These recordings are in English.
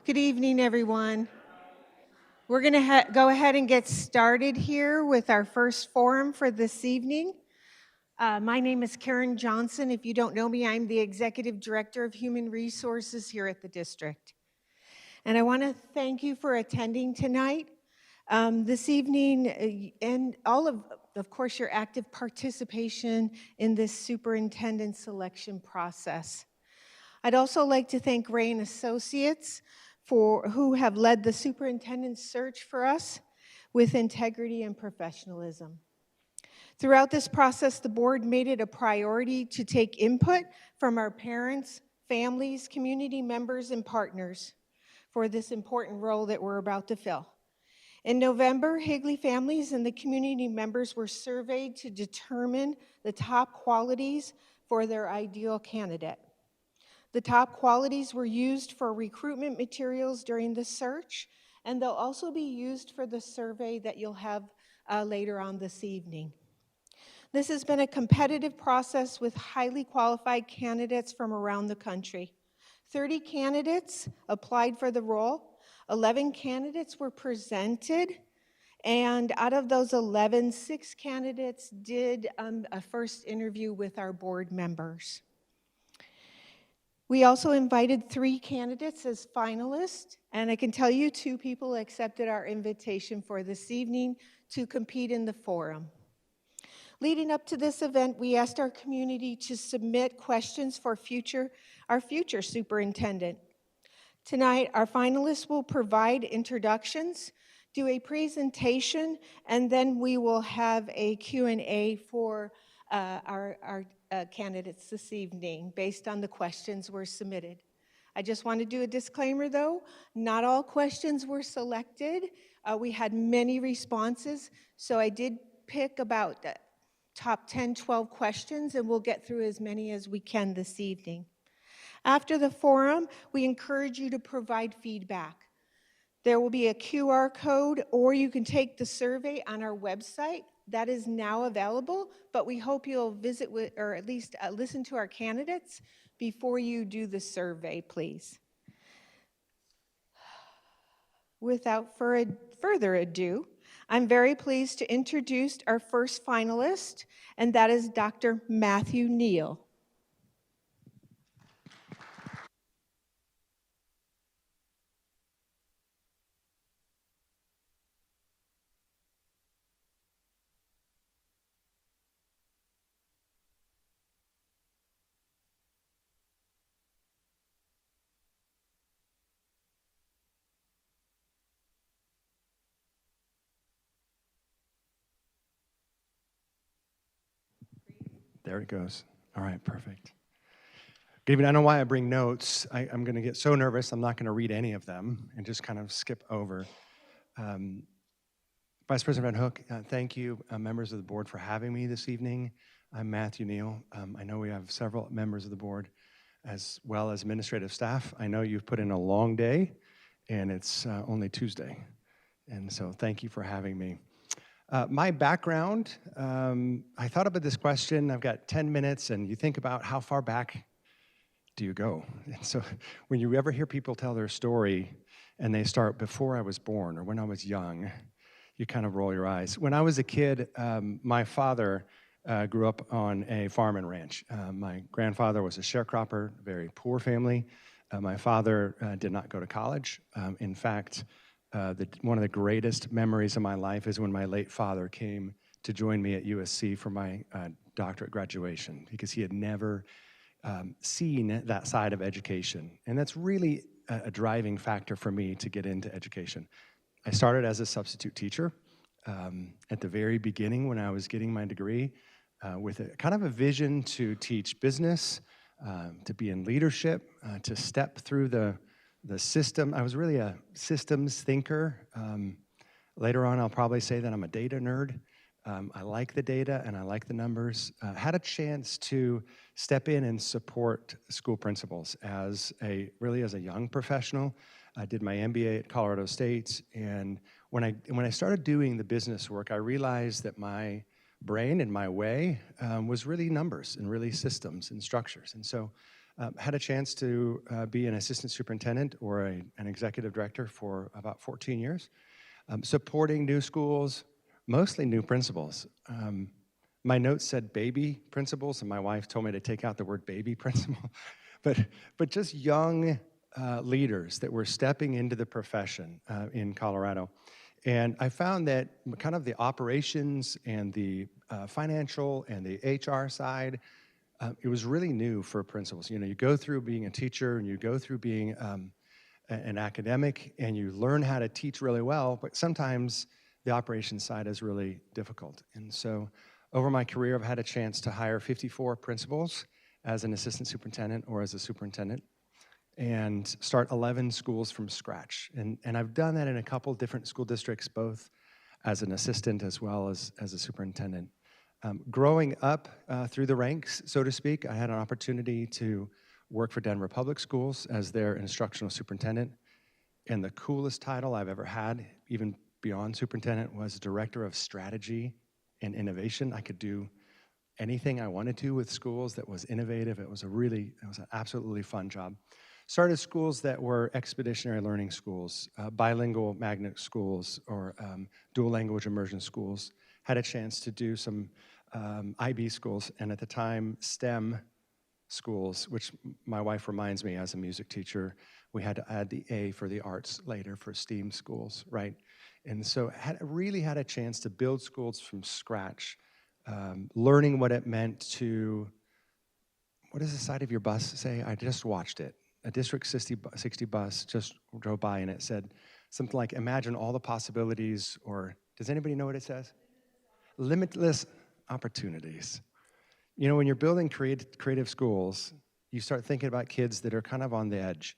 Good evening, everyone. We're going to go ahead and get started here with our first forum for this evening. My name is Karen Johnson. If you don't know me, I'm the Executive Director of Human Resources here at the district. And I want to thank you for attending tonight. This evening, and all of course, your active participation in this superintendent selection process. I'd also like to thank Ray and Associates who have led the superintendent search for us with integrity and professionalism. Throughout this process, the board made it a priority to take input from our parents, families, community members, and partners for this important role that we're about to fill. In November, Higley families and the community members were surveyed to determine the top qualities for their ideal candidate. The top qualities were used for recruitment materials during the search, and they'll also be used for the survey that you'll have later on this evening. This has been a competitive process with highly qualified candidates from around the country. 30 candidates applied for the role, 11 candidates were presented, and out of those 11, 6 candidates did a first interview with our board members. We also invited 3 candidates as finalists, and I can tell you 2 people accepted our invitation for this evening to compete in the forum. Leading up to this event, we asked our community to submit questions for our future superintendent. Tonight, our finalists will provide introductions, do a presentation, and then we will have a Q&A for our candidates this evening based on the questions were submitted. I just want to do a disclaimer though, not all questions were selected. We had many responses, so I did pick about top 10, 12 questions, and we'll get through as many as we can this evening. After the forum, we encourage you to provide feedback. There will be a QR code, or you can take the survey on our website. That is now available, but we hope you'll visit with, or at least listen to our candidates before you do the survey, please. Without further ado, I'm very pleased to introduce our first finalist, and that is Dr. Matthew Neal. There it goes. All right, perfect. Good evening. I don't know why I bring notes. I'm going to get so nervous, I'm not going to read any of them and just kind of skip over. Vice President Van Hook, thank you, members of the board, for having me this evening. I'm Matthew Neal. I know we have several members of the board as well as administrative staff. I know you've put in a long day, and it's only Tuesday. And so thank you for having me. My background, I thought about this question. I've got 10 minutes, and you think about how far back do you go? And so when you ever hear people tell their story and they start before I was born or when I was young, you kind of roll your eyes. When I was a kid, my father grew up on a farm and ranch. My grandfather was a sharecropper, very poor family. My father did not go to college. In fact, one of the greatest memories of my life is when my late father came to join me at USC for my doctorate graduation, because he had never seen that side of education. And that's really a driving factor for me to get into education. I started as a substitute teacher at the very beginning when I was getting my degree with a kind of a vision to teach business, to be in leadership, to step through the system. I was really a systems thinker. Later on, I'll probably say that I'm a data nerd. I like the data and I like the numbers. Had a chance to step in and support school principals as a young professional. I did my MBA at Colorado State, and when I started doing the business work, I realized that my brain and my way was really numbers and really systems and structures. And so Had a chance to be an assistant superintendent or an executive director for about 14 years, supporting new schools, mostly new principals. My notes said baby principals, and my wife told me to take out the word baby principal. but just young leaders that were stepping into the profession in Colorado. And I found that kind of the operations and the financial and the HR side, it was really new for principals. You know, you go through being a teacher and you go through being an academic and you learn how to teach really well, but sometimes the operations side is really difficult. And so over my career, I've had a chance to hire 54 principals as an assistant superintendent or as a superintendent and start 11 schools from scratch. And I've done that in a couple different school districts, both as an assistant as well as a superintendent. Growing up through the ranks, so to speak, I had an opportunity to work for Denver Public Schools as their instructional superintendent. And the coolest title I've ever had, even beyond superintendent, was Director of Strategy and Innovation. I could do anything I wanted to with schools that was innovative. It was an absolutely fun job. Started schools that were expeditionary learning schools, bilingual magnet schools, or dual language immersion schools. Had a chance to do some IB schools, and at the time, STEM schools, which my wife reminds me as a music teacher, we had to add the A for the arts later for STEAM schools, right? And so really had a chance to build schools from scratch, learning what it meant to, what does the side of your bus say? I just watched it. A District 60 bus just drove by and it said something like, imagine all the possibilities, or does anybody know what it says? Limitless opportunities. You know, when you're building creative schools, you start thinking about kids that are kind of on the edge.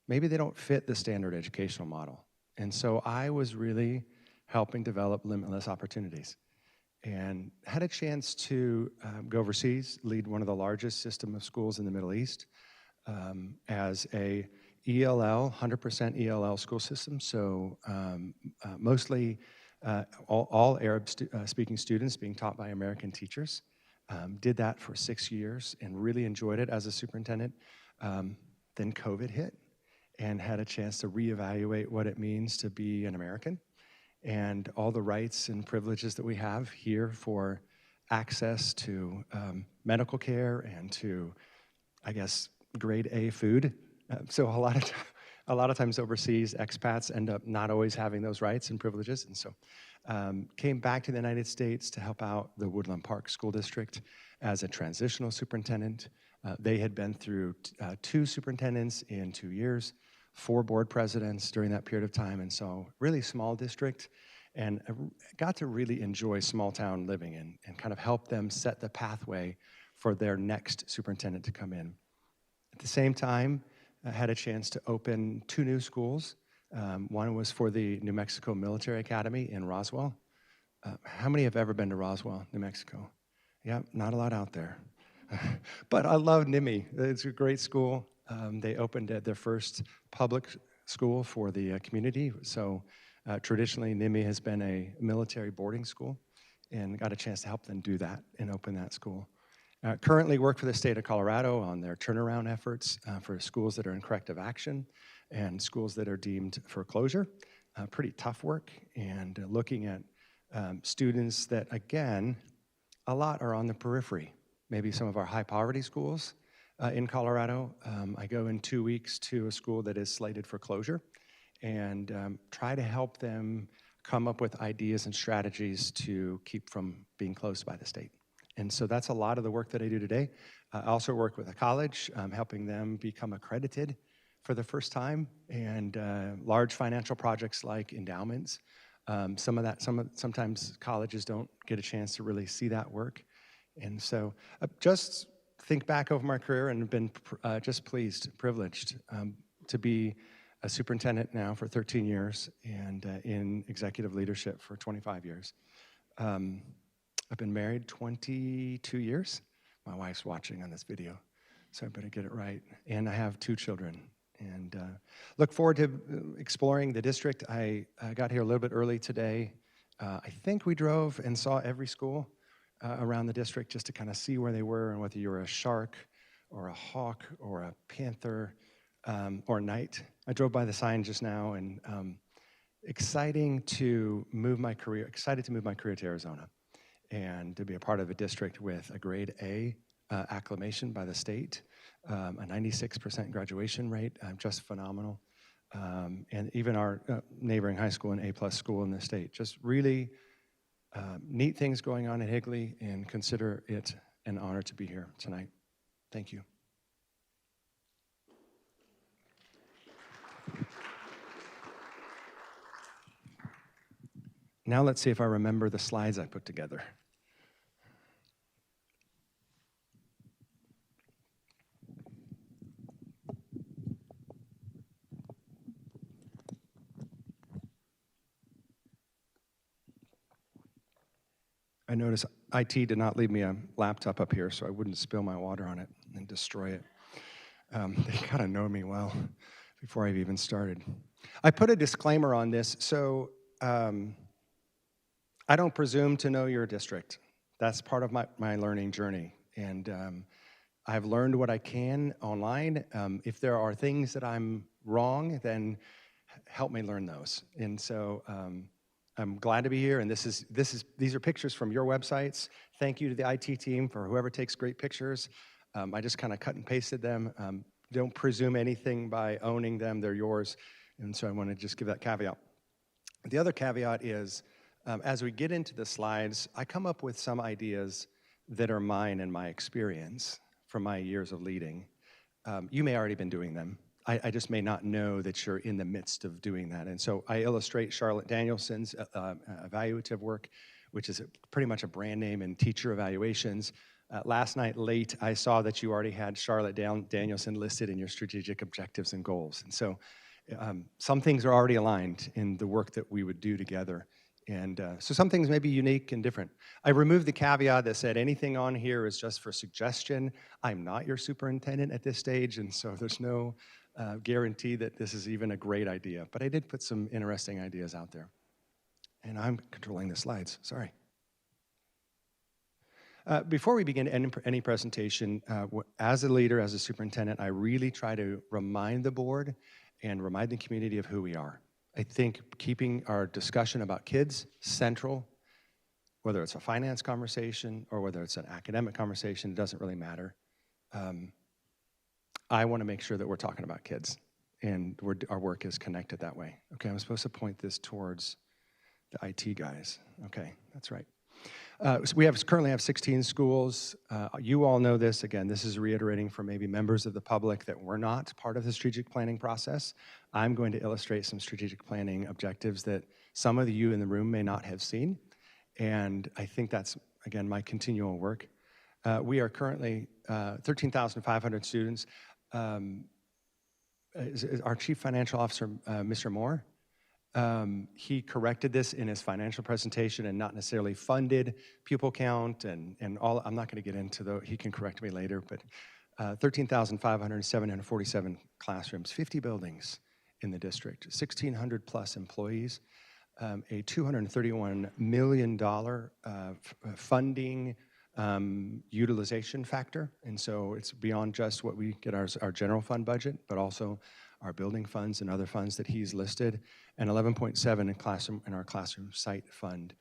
Maybe they don't fit the standard educational model. And so I was really helping develop limitless opportunities and had a chance to go overseas, lead one of the largest system of schools in the Middle East as a ELL, 100% ELL school system. So mostly all Arab-speaking students being taught by American teachers. Did that for 6 years and really enjoyed it as a superintendent. Then COVID hit and had a chance to reevaluate what it means to be an American and all the rights and privileges that we have here for access to medical care and to, I guess, grade A food. So a lot of times overseas, expats end up not always having those rights and privileges. And so came back to the United States to help out the Woodland Park School District as a transitional superintendent. They had been through 2 superintendents in 2 years, 4 board presidents during that period of time, and so really small district, and I got to really enjoy small town living and kind of help them set the pathway for their next superintendent to come in. At the same time, I had a chance to open 2 new schools. One was for the New Mexico Military Academy in Roswell. How many have ever been to Roswell, New Mexico? Yeah, not a lot out there. But I love NIMI. It's a great school. They opened their first public school for the community. So traditionally, NIMI has been a military boarding school, and got a chance to help them do that and open that school. Currently work for the state of Colorado on their turnaround efforts for schools that are in corrective action and schools that are deemed for closure. Pretty tough work, and looking at students that, again, a lot are on the periphery. Maybe some of our high poverty schools in Colorado. I go in 2 weeks to a school that is slated for closure and try to help them come up with ideas and strategies to keep from being closed by the state. And so that's a lot of the work that I do today. I also work with a college, helping them become accredited for the first time, and large financial projects like endowments. Sometimes colleges don't get a chance to really see that work. And so just think back over my career and have been just pleased, privileged to be a superintendent now for 13 years and in executive leadership for 25 years. I've been married 22 years. My wife's watching on this video, so I better get it right. And I have 2 children. And look forward to exploring the district. I got here a little bit early today. I think we drove and saw every school around the district just to kind of see where they were and whether you were a Shark or a hawk or a panther or knight. I drove by the sign just now, and excited to move my career to Arizona and to be a part of a district with a grade A acclamation by the state, a 96% graduation rate, just phenomenal. And even our neighboring high school, an A-plus school in the state. Just really neat things going on in Higley, and consider it an honor to be here tonight. Thank you. Now let's see if I remember the slides I put together. I noticed IT did not leave me a laptop up here, so I wouldn't spill my water on it and destroy it. They gotta know me well before I've even started. I put a disclaimer on this, so I don't presume to know your district. That's part of my learning journey, and I've learned what I can online. If there are things that I'm wrong, then help me learn those. And so I'm glad to be here, and these are pictures from your websites. Thank you to the IT team for whoever takes great pictures. I just kind of cut and pasted them. Don't presume anything by owning them, they're yours. And so I want to just give that caveat. The other caveat is, as we get into the slides, I come up with some ideas that are mine and my experience from my years of leading. You may already been doing them. I just may not know that you're in the midst of doing that. And so I illustrate Charlotte Danielson's evaluative work, which is pretty much a brand name in teacher evaluations. Last night late, I saw that you already had Charlotte Danielson listed in your strategic objectives and goals. And so some things are already aligned in the work that we would do together. And so some things may be unique and different. I removed the caveat that said anything on here is just for suggestion. I'm not your superintendent at this stage, and so there's no guarantee that this is even a great idea. But I did put some interesting ideas out there. And I'm controlling the slides, sorry. Before we begin any presentation, as a leader, as a superintendent, I really try to remind the board and remind the community of who we are. I think keeping our discussion about kids central, whether it's a finance conversation or whether it's an academic conversation, it doesn't really matter. I want to make sure that we're talking about kids, and our work is connected that way. Okay, I'm supposed to point this towards the IT guys. Okay, that's right. So we currently have 16 schools. You all know this. Again, this is reiterating for maybe members of the public that we're not part of the strategic planning process. I'm going to illustrate some strategic planning objectives that some of you in the room may not have seen. And I think that's, again, my continual work. We are currently 13,500 students. Our Chief Financial Officer, Mr. Moore, he corrected this in his financial presentation and not necessarily funded pupil count and all. I'm not going to get into the, he can correct me later, but 13,500, 747 classrooms, 50 buildings in the district, 1,600 plus employees, a $231 million funding utilization factor. And so it's beyond just what we get our general fund budget, but also our building funds and other funds that he's listed, and 11.7 in our classroom site fund.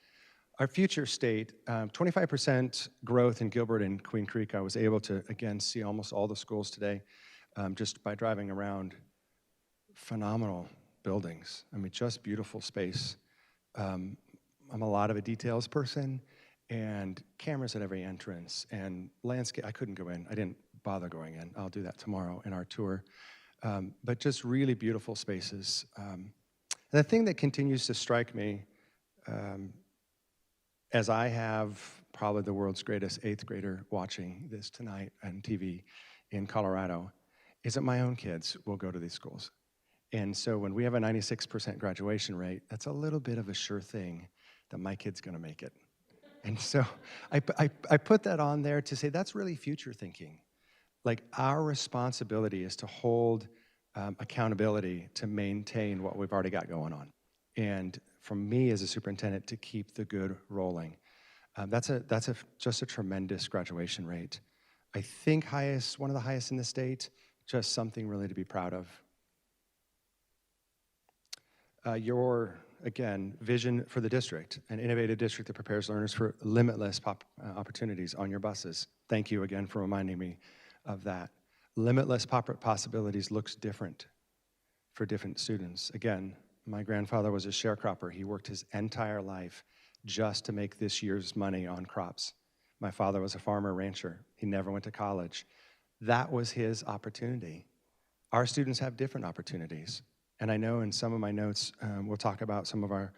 Our future state, 25% growth in Gilbert and Queen Creek. I was able to, again, see almost all the schools today just by driving around. Phenomenal buildings. I mean, just beautiful space. I'm a lot of a details person, and cameras at every entrance, and landscape. I couldn't go in. I didn't bother going in. I'll do that tomorrow in our tour. But just really beautiful spaces. And the thing that continues to strike me, as I have probably the world's greatest 8th grader watching this tonight on TV in Colorado, is that my own kids will go to these schools. And so when we have a 96% graduation rate, that's a little bit of a sure thing that my kid's gonna make it. And so I put that on there to say that's really future thinking. Like, our responsibility is to hold accountability to maintain what we've already got going on. And for me as a superintendent, to keep the good rolling. That's just a tremendous graduation rate. I think one of the highest in the state, just something really to be proud of. Your, again, vision for the district, an innovative district that prepares learners for limitless opportunities on your buses. Thank you again for reminding me of that. Limitless possibilities looks different for different students. Again, my grandfather was a sharecropper. He worked his entire life just to make this year's money on crops. My father was a farmer rancher. He never went to college. That was his opportunity. Our students have different opportunities. And I know in some of my notes, we'll talk about some of our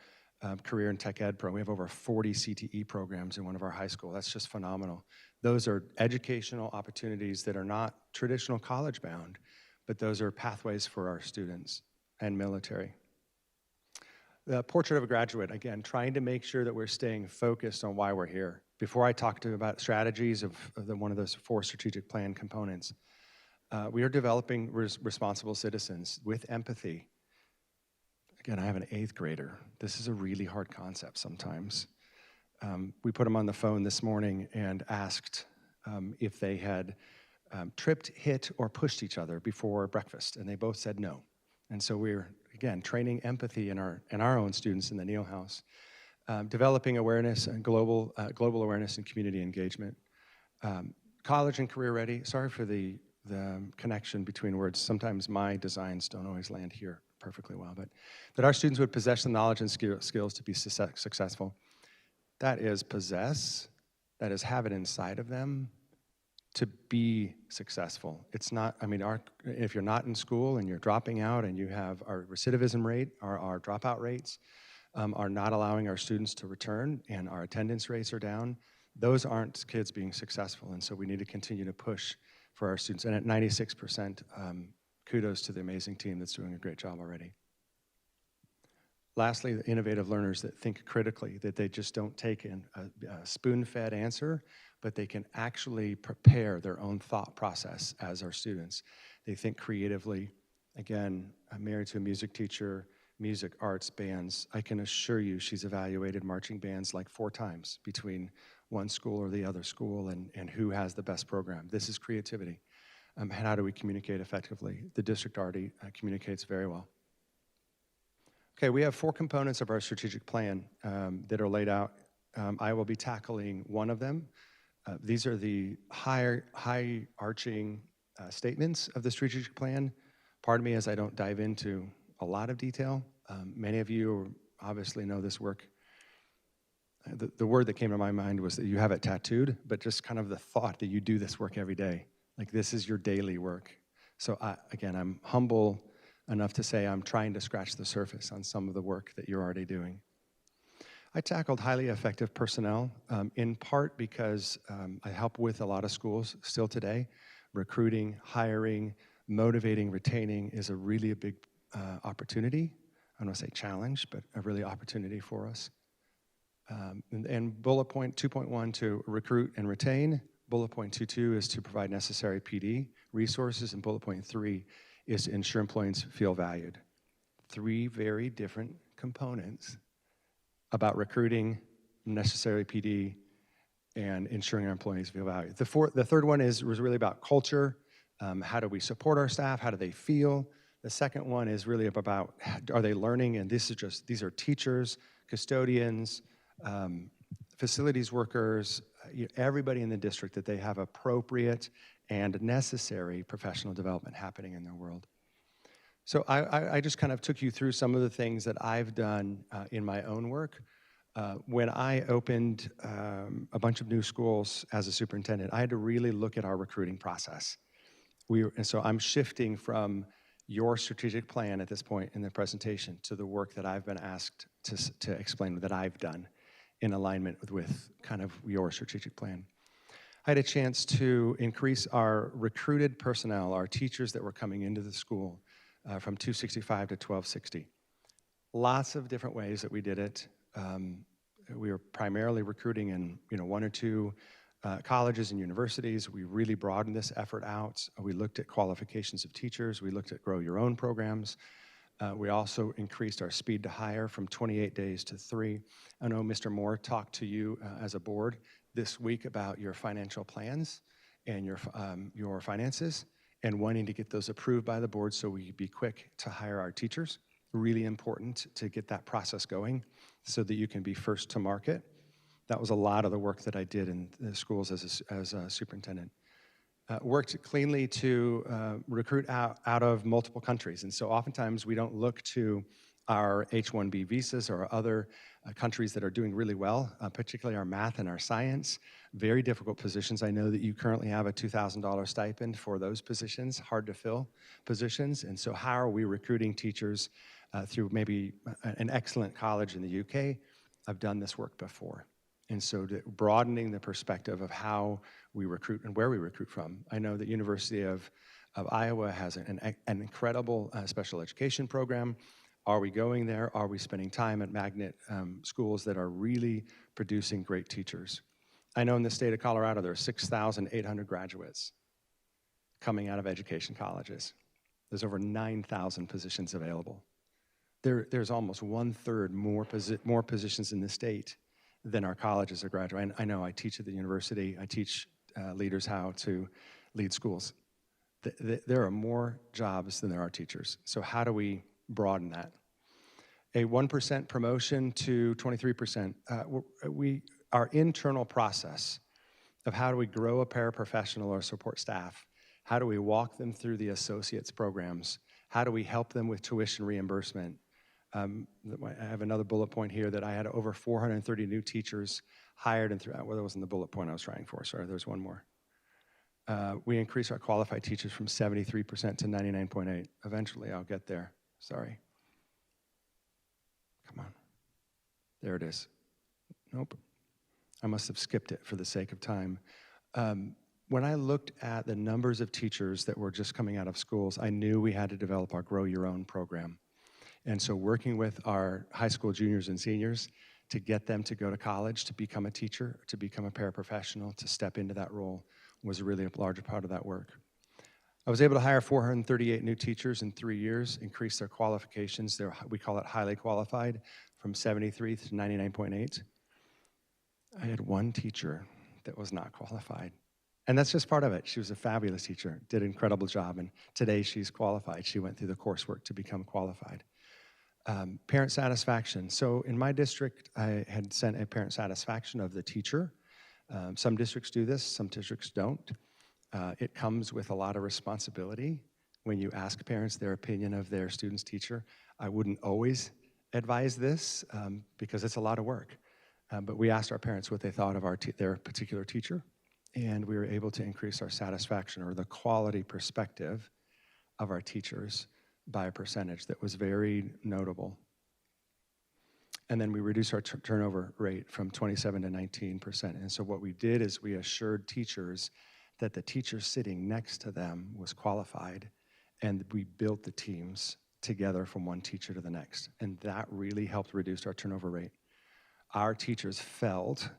career and tech ed program. We have over 40 CTE programs in one of our high schools. That's just phenomenal. Those are educational opportunities that are not traditional college bound, but those are pathways for our students and military. The portrait of a graduate, again, trying to make sure that we're staying focused on why we're here. Before I talk to you about strategies of one of those 4 strategic plan components, we are developing responsible citizens with empathy. Again, I have an 8th grader. This is a really hard concept sometimes. We put them on the phone this morning and asked if they had tripped, hit, or pushed each other before breakfast, and they both said no. And so we're, again, training empathy in our own students in the Neal House, developing awareness and global awareness and community engagement. College and career ready. Sorry for the connection between words. Sometimes my designs don't always land here perfectly well, but that our students would possess the knowledge and skills to be successful. That is possess, that is have it inside of them to be successful. It's not, I mean, if you're not in school and you're dropping out and you have our recidivism rate, our dropout rates are not allowing our students to return and our attendance rates are down, those aren't kids being successful. And so we need to continue to push for our students. And at 96%, kudos to the amazing team that's doing a great job already. Lastly, the innovative learners that think critically, that they just don't take in a spoon-fed answer, but they can actually prepare their own thought process as our students. They think creatively. Again, I'm married to a music teacher, music, arts, bands. I can assure you she's evaluated marching bands like 4 times between one school or the other school and who has the best program. This is creativity. And how do we communicate effectively? The district already communicates very well. Okay, we have 4 components of our strategic plan that are laid out. I will be tackling one of them. These are the high-arching statements of the strategic plan. Pardon me as I don't dive into a lot of detail. Many of you obviously know this work. The word that came to my mind was that you have it tattooed, but just kind of the thought that you do this work every day. Like this is your daily work. So again, I'm humble enough to say I'm trying to scratch the surface on some of the work that you're already doing. I tackled highly effective personnel, in part because I help with a lot of schools still today. Recruiting, hiring, motivating, retaining is a really big opportunity. I don't want to say challenge, but a really opportunity for us. And bullet point 2.1 to recruit and retain. Bullet point 2.2 is to provide necessary PD resources, and bullet point 3 is to ensure employees feel valued. 3 very different components about recruiting, necessary PD, and ensuring our employees feel valued. The third one was really about culture. How do we support our staff? How do they feel? The second one is really about, are they learning? And these are teachers, custodians, facilities workers, everybody in the district, that they have appropriate and necessary professional development happening in their world. So I just kind of took you through some of the things that I've done in my own work. When I opened a bunch of new schools as a superintendent, I had to really look at our recruiting process. And so I'm shifting from your strategic plan at this point in the presentation to the work that I've been asked to explain that I've done in alignment with kind of your strategic plan. I had a chance to increase our recruited personnel, our teachers that were coming into the school, from 265 to 1260. Lots of different ways that we did it. We were primarily recruiting in 1 or 2 colleges and universities. We really broadened this effort out. We looked at qualifications of teachers. We looked at grow your own programs. We also increased our speed to hire from 28 days to 3. I know Mr. Moore talked to you as a board this week about your financial plans and your finances, and wanting to get those approved by the board so we could be quick to hire our teachers. Really important to get that process going so that you can be first to market. That was a lot of the work that I did in the schools as a superintendent. Worked cleanly to recruit out of multiple countries. And so oftentimes we don't look to our H-1B visas or other countries that are doing really well, particularly our math and our science. Very difficult positions. I know that you currently have a $2,000 stipend for those positions, hard to fill positions. And so how are we recruiting teachers through maybe an excellent college in the UK? I've done this work before. And so broadening the perspective of how we recruit and where we recruit from. I know that University of Iowa has an incredible special education program. Are we going there? Are we spending time at magnet schools that are really producing great teachers? I know in the state of Colorado, there are 6,800 graduates coming out of education colleges. There's over 9,000 positions available. There's almost 1/3 more positions in the state than our colleges are graduating. I know I teach at the university. I teach leaders how to lead schools. There are more jobs than there are teachers. So how do we broaden that? A 1% promotion to 23%. Our internal process of how do we grow a paraprofessional or support staff, how do we walk them through the associates programs, how do we help them with tuition reimbursement. I have another bullet point here that I had over 430 new teachers hired and throughout. Well, that wasn't the bullet point I was trying for. Sorry, there's one more. We increased our qualified teachers from 73% to 99.8%. Eventually, I'll get there. Sorry. Come on. There it is. Nope. I must have skipped it for the sake of time. When I looked at the numbers of teachers that were just coming out of schools, I knew we had to develop our Grow Your Own program. And so working with our high school juniors and seniors to get them to go to college, to become a teacher, to become a paraprofessional, to step into that role was really a larger part of that work. I was able to hire 438 new teachers in 3 years, increase their qualifications. We call it highly qualified, from 73 to 99.8. I had one teacher that was not qualified. And that's just part of it. She was a fabulous teacher, did an incredible job, and today she's qualified. She went through the coursework to become qualified. Parent satisfaction. So in my district, I had sent a parent satisfaction of the teacher. Some districts do this, some districts don't. It comes with a lot of responsibility when you ask parents their opinion of their student's teacher. I wouldn't always advise this because it's a lot of work. But we asked our parents what they thought of their particular teacher, and we were able to increase our satisfaction or the quality perspective of our teachers by a percentage that was very notable. And then we reduced our turnover rate from 27 to 19%. And so what we did is we assured teachers that the teacher sitting next to them was qualified, and we built the teams together from one teacher to the next. And that really helped reduce our turnover rate. Our teachers felt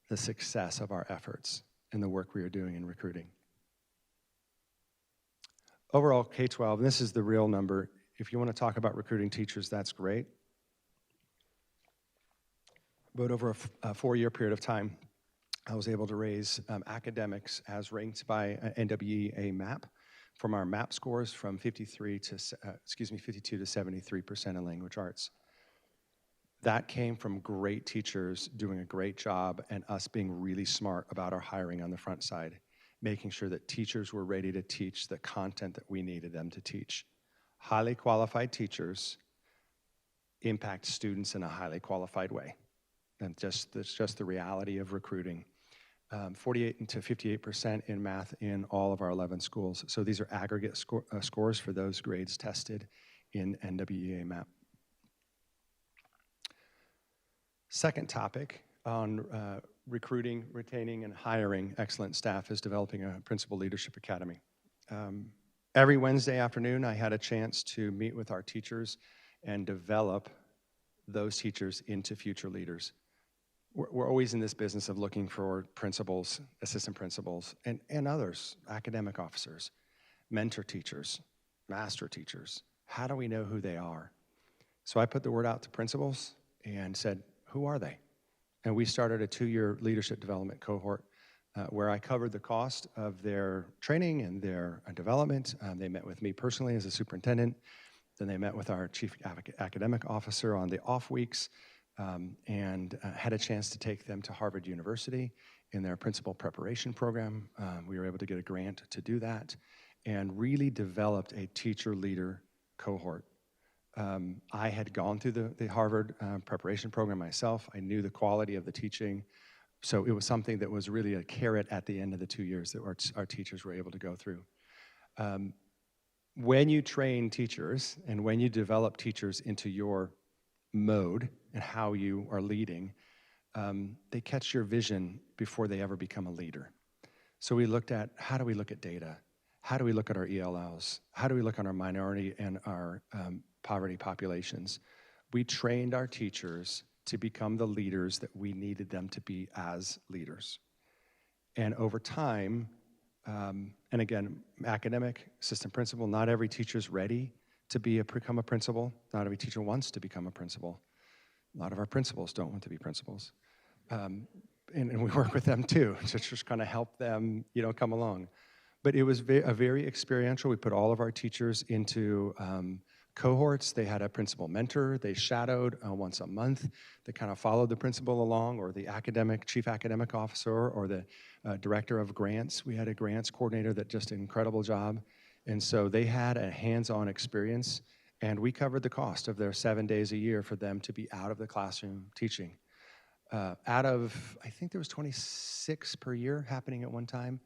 the success of our efforts and the work we were doing in recruiting. Overall, K-12, and this is the real number. If you want to talk about recruiting teachers, that's great. But over a 4-year period of time, I was able to raise academics as ranked by NWEA MAP from our MAP scores from 52 to 73% in language arts. That came from great teachers doing a great job and us being really smart about our hiring on the front side, making sure that teachers were ready to teach the content that we needed them to teach. Highly qualified teachers impact students in a highly qualified way. And that's just the reality of recruiting. 48 to 58% in math in all of our 11 schools. So these are aggregate scores for those grades tested in NWEA MAP. Second topic on recruiting, retaining, and hiring excellent staff is developing a Principal Leadership Academy. Every Wednesday afternoon, I had a chance to meet with our teachers and develop those teachers into future leaders. We're always in this business of looking for principals, assistant principals, and others, academic officers, mentor teachers, master teachers. How do we know who they are? So I put the word out to principals and said, who are they? And we started a 2-year leadership development cohort where I covered the cost of their training and their development. They met with me personally as a superintendent. Then they met with our chief academic officer on the off weeks and had a chance to take them to Harvard University in their principal preparation program. We were able to get a grant to do that and really developed a teacher leader cohort. I had gone through the Harvard preparation program myself. I knew the quality of the teaching. So it was something that was really a carrot at the end of the 2 years that our teachers were able to go through. When you train teachers and when you develop teachers into your mode and how you are leading, they catch your vision before they ever become a leader. So we looked at, how do we look at data? How do we look at our ELLs? How do we look on our minority and our poverty populations? We trained our teachers to become the leaders that we needed them to be as leaders. And over time, and again, academic, assistant principal, not every teacher's ready to become a principal. Not every teacher wants to become a principal. A lot of our principals don't want to be principals. And we work with them too, to just kind of help them, come along. But it was a very experiential. We put all of our teachers into cohorts. They had a principal mentor. They shadowed once a month. They kind of followed the principal along, or the chief academic officer, or the director of grants. We had a grants coordinator that just did an incredible job. And so they had a hands-on experience, and we covered the cost of their 7 days a year for them to be out of the classroom teaching. Out of, I think there was 26 per year happening at one time.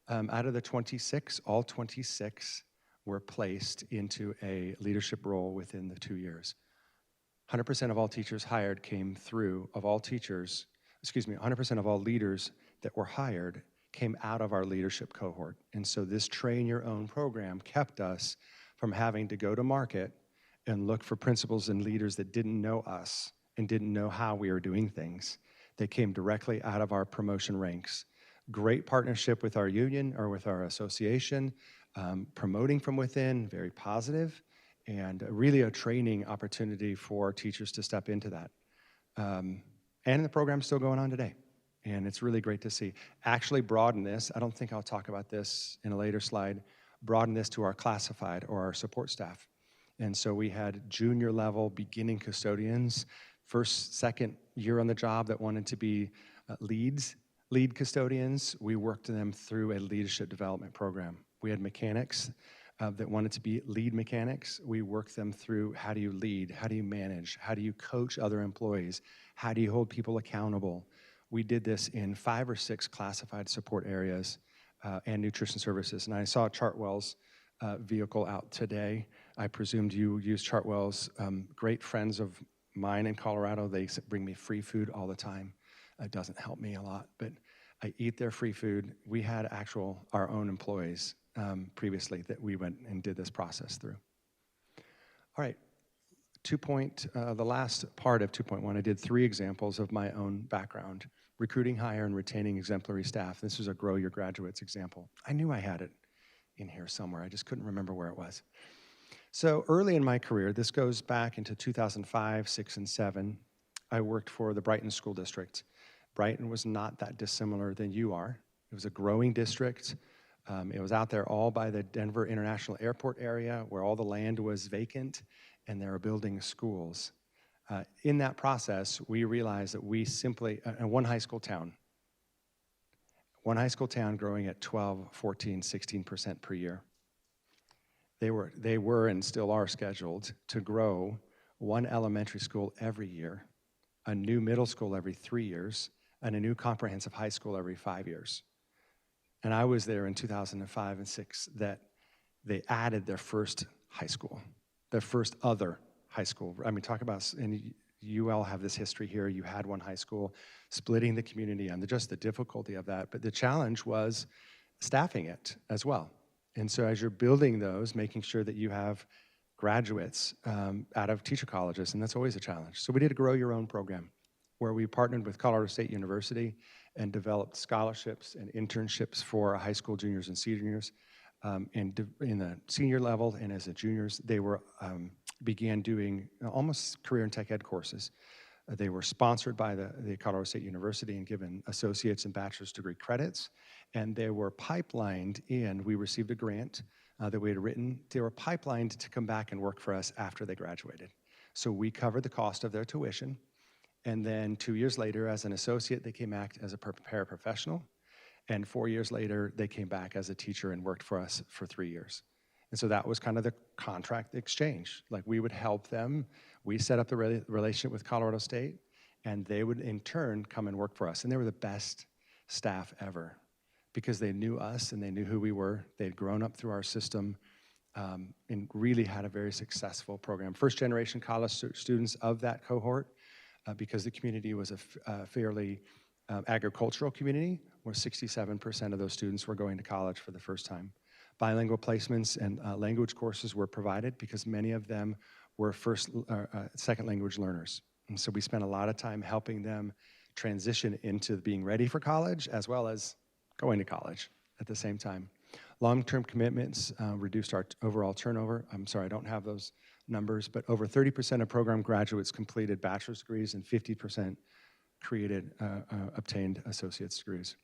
Out of the 26, all 26 were placed into a leadership role within the 2 years. 100% of all teachers hired came through, 100% of all leaders that were hired came out of our leadership cohort. And so this train your own program kept us from having to go to market and look for principals and leaders that didn't know us and didn't know how we were doing things. They came directly out of our promotion ranks. Great partnership with our union or with our association. Promoting from within, very positive, and really a training opportunity for teachers to step into that. And the program's still going on today, and it's really great to see. Actually broaden this, I don't think I'll talk about this in a later slide, broaden this to our classified or our support staff. And so we had junior level beginning custodians, first, second year on the job that wanted to be lead custodians. We worked them through a leadership development program. We had mechanics that wanted to be lead mechanics. We worked them through, how do you lead? How do you manage? How do you coach other employees? How do you hold people accountable? We did this in 5 or 6 classified support areas and nutrition services. And I saw Chartwell's vehicle out today. I presumed you use Chartwell's. Great friends of mine in Colorado. They bring me free food all the time. It doesn't help me a lot, but I eat their free food. We had our own employees previously that we went and did this process through. All right, the last part of 2.1, I did 3 examples of my own background: recruiting, hire, and retaining exemplary staff. This was a Grow Your Graduates example. I knew I had it in here somewhere. I just couldn't remember where it was. So early in my career, this goes back into 2005, 6, and 7, I worked for the Brighton School District. Brighton was not that dissimilar than you are. It was a growing district. It was out there all by the Denver International Airport area where all the land was vacant and they were building schools. In that process, we realized that we simply, one high school town growing at 12, 14, 16% per year. They were and still are scheduled to grow one elementary school every year, a new middle school every 3 years, and a new comprehensive high school every 5 years. And I was there in 2005 and 6 that they added their first high school, their first other high school. I mean, talk about, and you all have this history here. You had one high school, splitting the community, and just the difficulty of that. But the challenge was staffing it as well. And so as you're building those, making sure that you have graduates out of teacher colleges, and that's always a challenge. So we did a Grow Your Own program where we partnered with Colorado State University and developed scholarships and internships for high school juniors and seniors. And in the senior level and as a juniors, they began doing almost career and tech ed courses. They were sponsored by the Colorado State University and given associate's and bachelor's degree credits, and they were pipelined in. We received a grant that we had written. They were pipelined to come back and work for us after they graduated. So we covered the cost of their tuition, and then 2 years later, as an associate, they came back as a paraprofessional, and 4 years later, they came back as a teacher and worked for us for 3 years. And so that was kind of the contract exchange. Like, we would help them. We set up the relationship with Colorado State, and they would in turn come and work for us. And they were the best staff ever because they knew us and they knew who we were. They'd grown up through our system and really had a very successful program. First generation college students of that cohort, because the community was a fairly agricultural community, where 67% of those students were going to college for the first time. Bilingual placements and language courses were provided because many of them were second language learners. And so we spent a lot of time helping them transition into being ready for college as well as going to college at the same time. Long-term commitments reduced our overall turnover. I'm sorry, I don't have those numbers, but over 30% of program graduates completed bachelor's degrees and 50% obtained associate's degrees.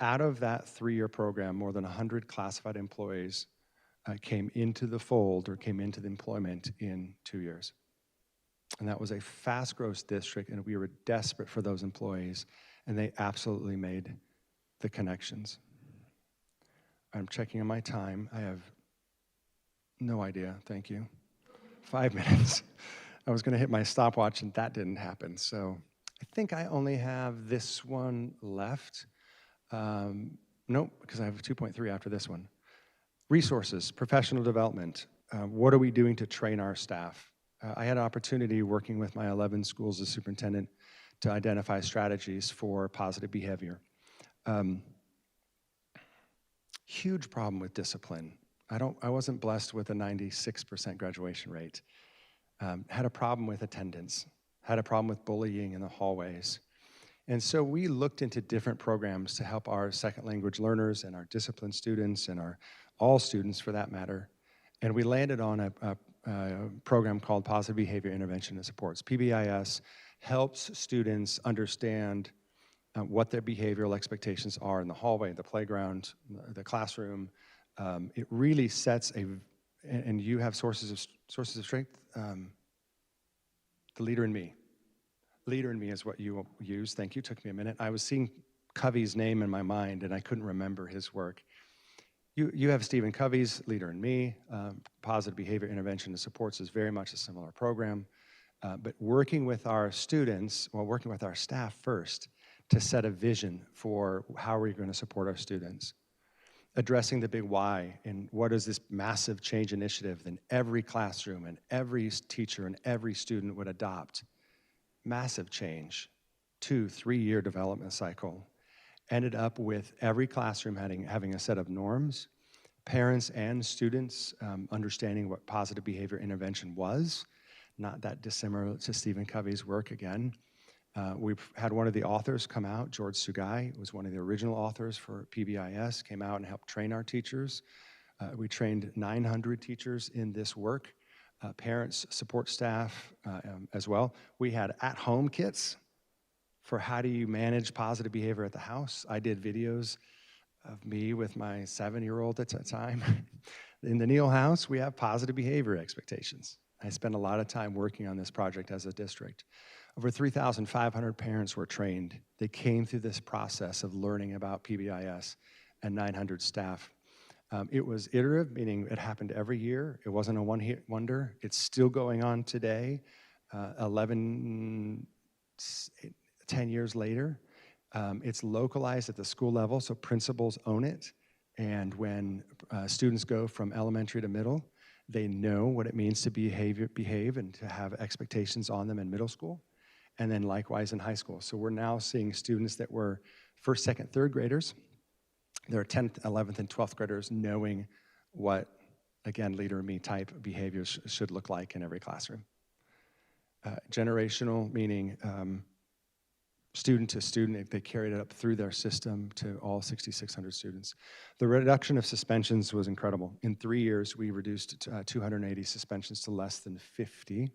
Out of that 3-year program, more than 100 classified employees came into the fold or came into the employment in 2 years. And that was a fast growth district, and we were desperate for those employees, and they absolutely made the connections. I'm checking on my time. I have no idea, thank you. 5 minutes. I was gonna hit my stopwatch and that didn't happen. So I think I only have this one left. Nope, because I have 2.3 after this one. Resources, professional development. What are we doing to train our staff? I had an opportunity working with my 11 schools as superintendent to identify strategies for positive behavior. Huge problem with discipline. I wasn't blessed with a 96% graduation rate. Had a problem with attendance. Had a problem with bullying in the hallways. And so we looked into different programs to help our second language learners and our discipline students and all students for that matter. And we landed on a program called Positive Behavior Intervention and Supports. PBIS helps students understand what their behavioral expectations are in the hallway, the playground, the classroom. It really sets and you have sources of strength. The leader in me. Leader in me is what you use. Thank you. Took me a minute. I was seeing Covey's name in my mind, and I couldn't remember his work. You have Stephen Covey's Leader in Me. Positive Behavior Intervention and Supports is very much a similar program. But working with our students, working with our staff first to set a vision for how we're going to support our students. Addressing the big why and what is this massive change initiative that every classroom and every teacher and every student would adopt. Massive change, 2-3 year development cycle. Ended up with every classroom having a set of norms, parents and students understanding what positive behavior intervention was, not that dissimilar to Stephen Covey's work again. We've had one of the authors come out, George Sugai, was one of the original authors for PBIS, came out and helped train our teachers. We trained 900 teachers in this work. Parents, support staff as well. We had at-home kits for how do you manage positive behavior at the house. I did videos of me with my 7-year-old at the time. In the Neal house, we have positive behavior expectations. I spent a lot of time working on this project as a district. Over 3,500 parents were trained. They came through this process of learning about PBIS and 900 staff. It was iterative, meaning it happened every year. It wasn't a one-hit wonder. It's still going on today, 10 years later. It's localized at the school level, so principals own it. And when students go from elementary to middle, they know what it means to behave and to have expectations on them in middle school, and then likewise in high school. So we're now seeing students that were first, second, third graders. There are 10th, 11th, and 12th graders knowing what, again, Leader in Me type behaviors should look like in every classroom. Generational, meaning student to student, they carried it up through their system to all 6,600 students. The reduction of suspensions was incredible. In 3 years, we reduced 280 suspensions to less than 50.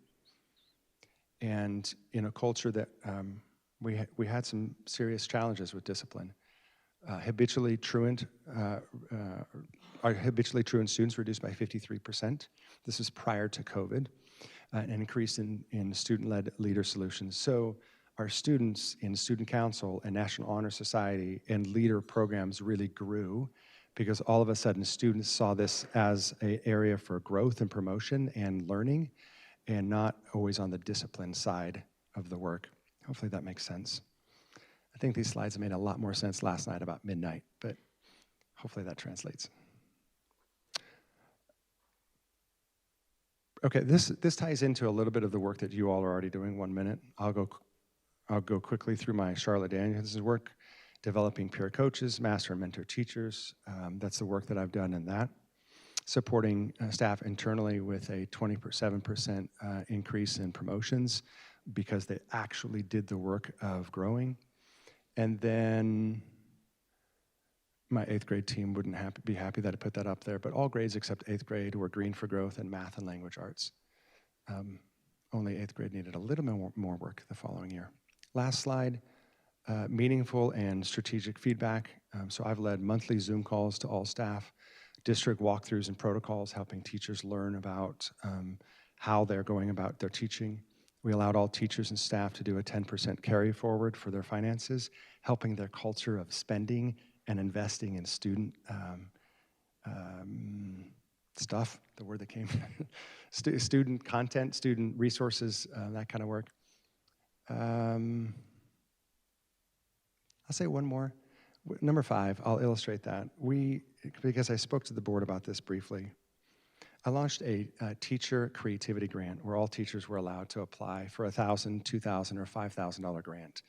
and in a culture that we had some serious challenges with discipline. Habitually truant students reduced by 53%. This is prior to COVID, an increase in student-led leader solutions. So our students in Student Council and National Honor Society and leader programs really grew because all of a sudden students saw this as an area for growth and promotion and learning, and not always on the discipline side of the work. Hopefully that makes sense. I think these slides made a lot more sense last night about midnight, but hopefully that translates. Okay, this ties into a little bit of the work that you all are already doing. 1 minute. I'll go quickly through my Charlotte Daniels' work, developing peer coaches, master and mentor teachers. That's the work that I've done in that. Supporting staff internally with a 27% increase in promotions because they actually did the work of growing. And then my 8th grade team wouldn't be happy that I put that up there, but all grades except 8th grade were green for growth in math and language arts. Only 8th grade needed a little more work the following year. Last slide, meaningful and strategic feedback. So I've led monthly Zoom calls to all staff, district walkthroughs and protocols, helping teachers learn about how they're going about their teaching. We allowed all teachers and staff to do a 10% carry forward for their finances, helping their culture of spending and investing in student stuff, the word that came, student content, student resources, that kind of work. I'll say one more. Number 5, I'll illustrate that. Because I spoke to the board about this briefly, I launched a teacher creativity grant where all teachers were allowed to apply for a $1,000, $2,000, or $5,000 grant.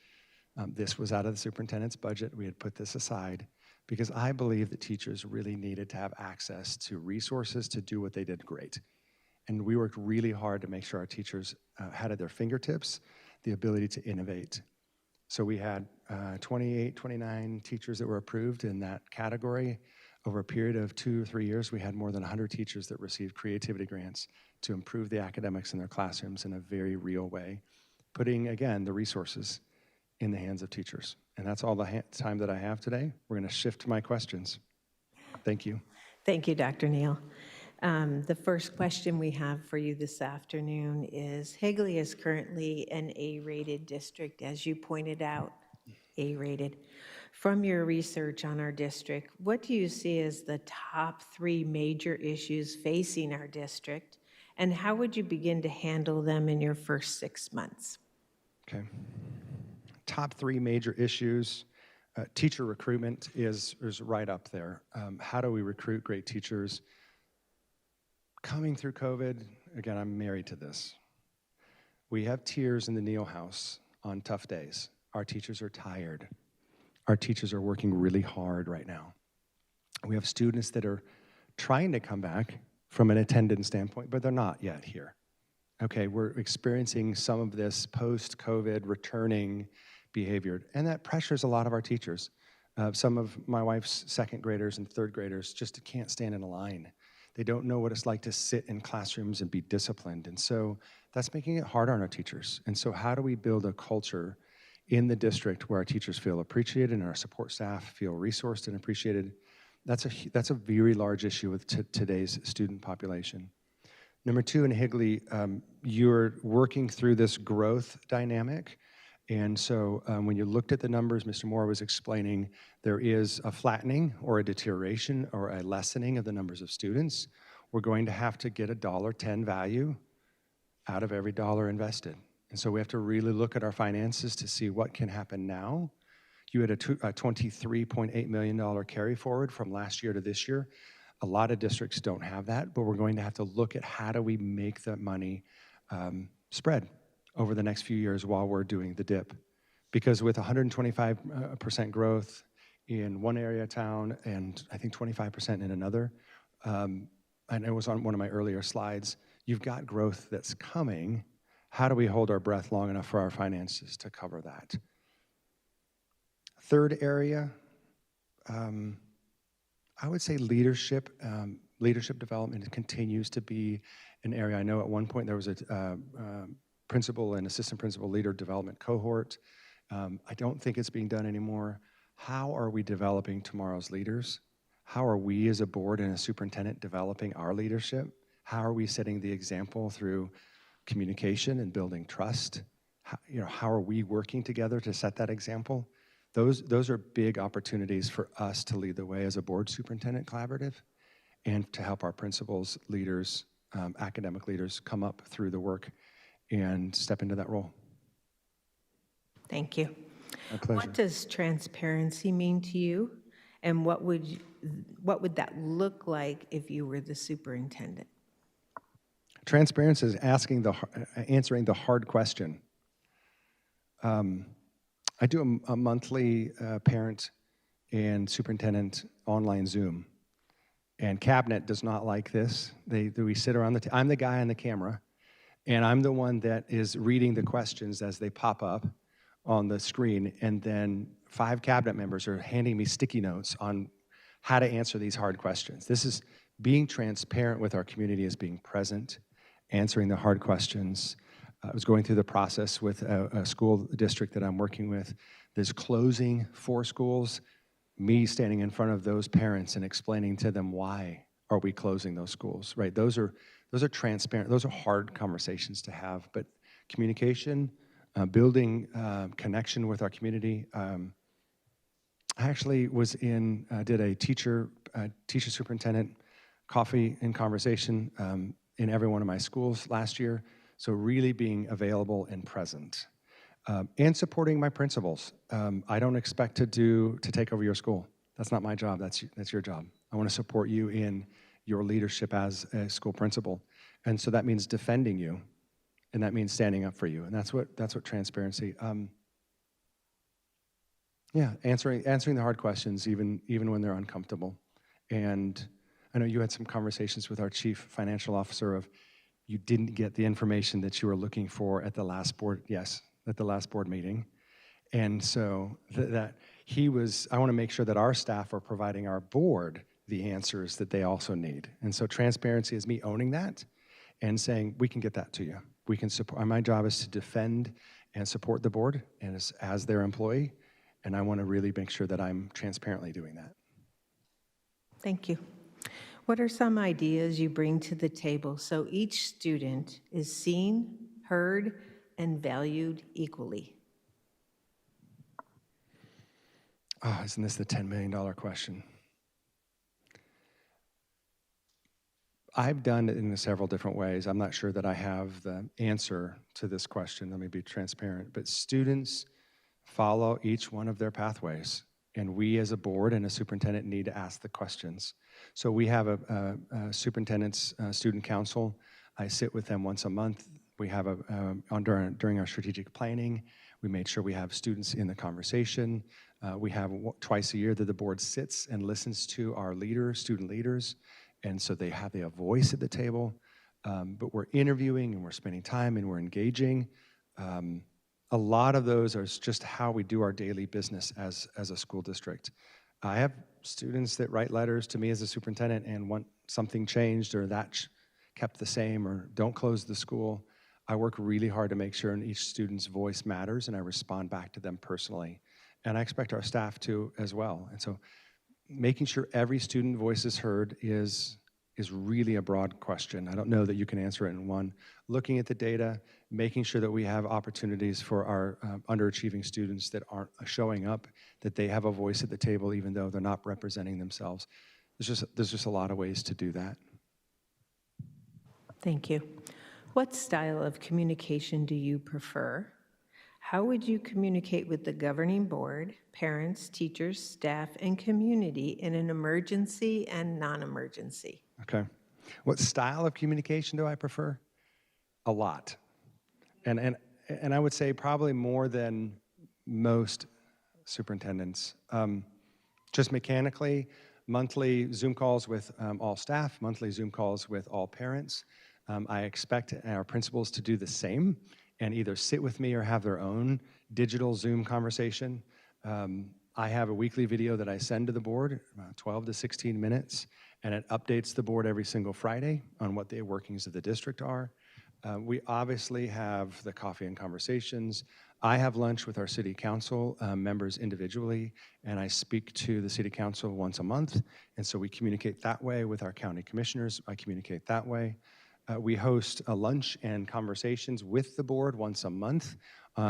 This was out of the superintendent's budget. We had put this aside because I believe that teachers really needed to have access to resources to do what they did great. And we worked really hard to make sure our teachers had at their fingertips the ability to innovate. So we had 28, 29 teachers that were approved in that category. Over a period of 2 or 3 years, we had more than 100 teachers that received creativity grants to improve the academics in their classrooms in a very real way, putting, again, the resources in the hands of teachers. And that's all the time that I have today. We're going to shift to my questions. Thank you. Thank you, Dr. Neal. The first question we have for you this afternoon is, Higley is currently an A-rated district, as you pointed out, A-rated. From your research on our district, what do you see as the top 3 major issues facing our district, and how would you begin to handle them in your first 6 months? Okay. Top 3 major issues. Teacher recruitment is right up there. How do we recruit great teachers? Coming through COVID, again, I'm married to this. We have tears in the Neal house on tough days. Our teachers are tired. Our teachers are working really hard right now. We have students that are trying to come back from an attendance standpoint, but they're not yet here. Okay, we're experiencing some of this post-COVID returning behavior, and that pressures a lot of our teachers. Some of my wife's 2nd graders and 3rd graders just can't stand in a line. They don't know what it's like to sit in classrooms and be disciplined, and so that's making it hard on our teachers. And so how do we build a culture in the district where our teachers feel appreciated and our support staff feel resourced and appreciated? That's a very large issue with today's student population. Number 2, in Higley, you're working through this growth dynamic. And so when you looked at the numbers, Mr. Moore was explaining there is a flattening or a deterioration or a lessening of the numbers of students. We're going to have to get a $1.10 value out of every dollar invested. And so we have to really look at our finances to see what can happen now. You had a $23.8 million carry forward from last year to this year. A lot of districts don't have that, but we're going to have to look at how do we make that money spread over the next few years while we're doing the dip. Because with 125% growth in one area of town and I think 25% in another, and it was on one of my earlier slides, you've got growth that's coming. How do we hold our breath long enough for our finances to cover that? 3rd area, I would say leadership. Leadership development continues to be an area. I know at one point there was a principal and assistant principal leader development cohort. I don't think it's being done anymore. How are we developing tomorrow's leaders? How are we as a board and a superintendent developing our leadership? How are we setting the example through communication and building trust? How are we working together to set that example? Those are big opportunities for us to lead the way as a board superintendent collaborative and to help our principals, leaders, academic leaders come up through the work and step into that role. Thank you. My pleasure. What does transparency mean to you? And what would that look like if you were the superintendent? Transparency is answering the hard question. I do a monthly parent and superintendent online Zoom, and Cabinet does not like this. We sit around I'm the guy on the camera, and I'm the one that is reading the questions as they pop up on the screen, and then 5 Cabinet members are handing me sticky notes on how to answer these hard questions. This is being transparent with our community, as being present, answering the hard questions. I was going through the process with a school district that I'm working with. There's closing 4 schools, me standing in front of those parents and explaining to them why are we closing those schools, right? Those are transparent, those are hard conversations to have, but communication, building connection with our community. I actually did a teacher superintendent coffee and conversation in every one of my schools last year. So really being available and present, and supporting my principals. I don't expect to take over your school. That's not my job. That's your job. I want to support you in your leadership as a school principal, and so that means defending you, and that means standing up for you, and that's what transparency. Answering the hard questions even when they're uncomfortable, and I know you had some conversations with our chief financial officer of. You didn't get the information that you were looking for at the last board meeting. And so I want to make sure that our staff are providing our board the answers that they also need. And so transparency is me owning that and saying, we can get that to you. We can support, my job is to defend and support the board and as their employee. And I want to really make sure that I'm transparently doing that. Thank you. What are some ideas you bring to the table so each student is seen, heard, and valued equally? Oh, isn't this the $10 million question? I've done it in several different ways. I'm not sure that I have the answer to this question. Let me be transparent. But students follow each one of their pathways. And we as a board and a superintendent need to ask the questions. So we have a superintendent's student council. I sit with them once a month. We have during our strategic planning, we made sure we have students in the conversation. We have twice a year that the board sits and listens to our student leaders. And so they have a voice at the table. But we're interviewing and we're spending time and we're engaging. A lot of those are just how we do our daily business as a school district. I have students that write letters to me as a superintendent and want something changed or that kept the same or don't close the school. I work really hard to make sure each student's voice matters and I respond back to them personally. And I expect our staff to as well. And so making sure every student voice is heard is really a broad question. I don't know that you can answer it in one. Looking at the data, making sure that we have opportunities for our underachieving students that aren't showing up, that they have a voice at the table even though they're not representing themselves. There's just a lot of ways to do that. Thank you. What style of communication do you prefer? How would you communicate with the governing board, parents, teachers, staff, and community in an emergency and non-emergency? Okay. What style of communication do I prefer? A lot. And I would say probably more than most superintendents. Just mechanically, monthly Zoom calls with all staff, monthly Zoom calls with all parents. I expect our principals to do the same and either sit with me or have their own digital Zoom conversation. I have a weekly video that I send to the board, 12 to 16 minutes, and it updates the board every single Friday on what the workings of the district are. We obviously have the coffee and conversations. I have lunch with our city council members individually, and I speak to the city council once a month, and so we communicate that way with our county commissioners. I communicate that way. We host a lunch and conversations with the board once a month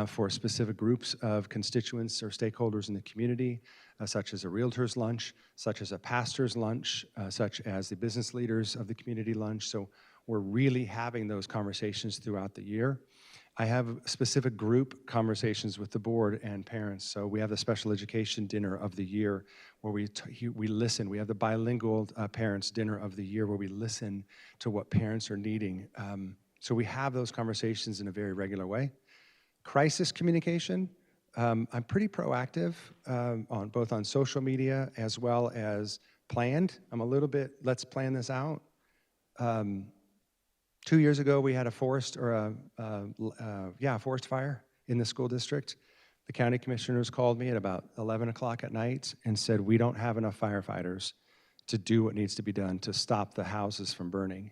for specific groups of constituents or stakeholders in the community, such as a realtor's lunch, such as a pastor's lunch, such as the business leaders of the community lunch. So we're really having those conversations throughout the year. I have specific group conversations with the board and parents. So we have the special education dinner of the year where we listen. We have the bilingual parents dinner of the year where we listen to what parents are needing. So we have those conversations in a very regular way. Crisis communication, I'm pretty proactive on both on social media as well as planned. I'm a little bit, let's plan this out. 2 years ago, we had a forest fire in the school district. The county commissioners called me at about 11 o'clock at night and said, we don't have enough firefighters to do what needs to be done to stop the houses from burning.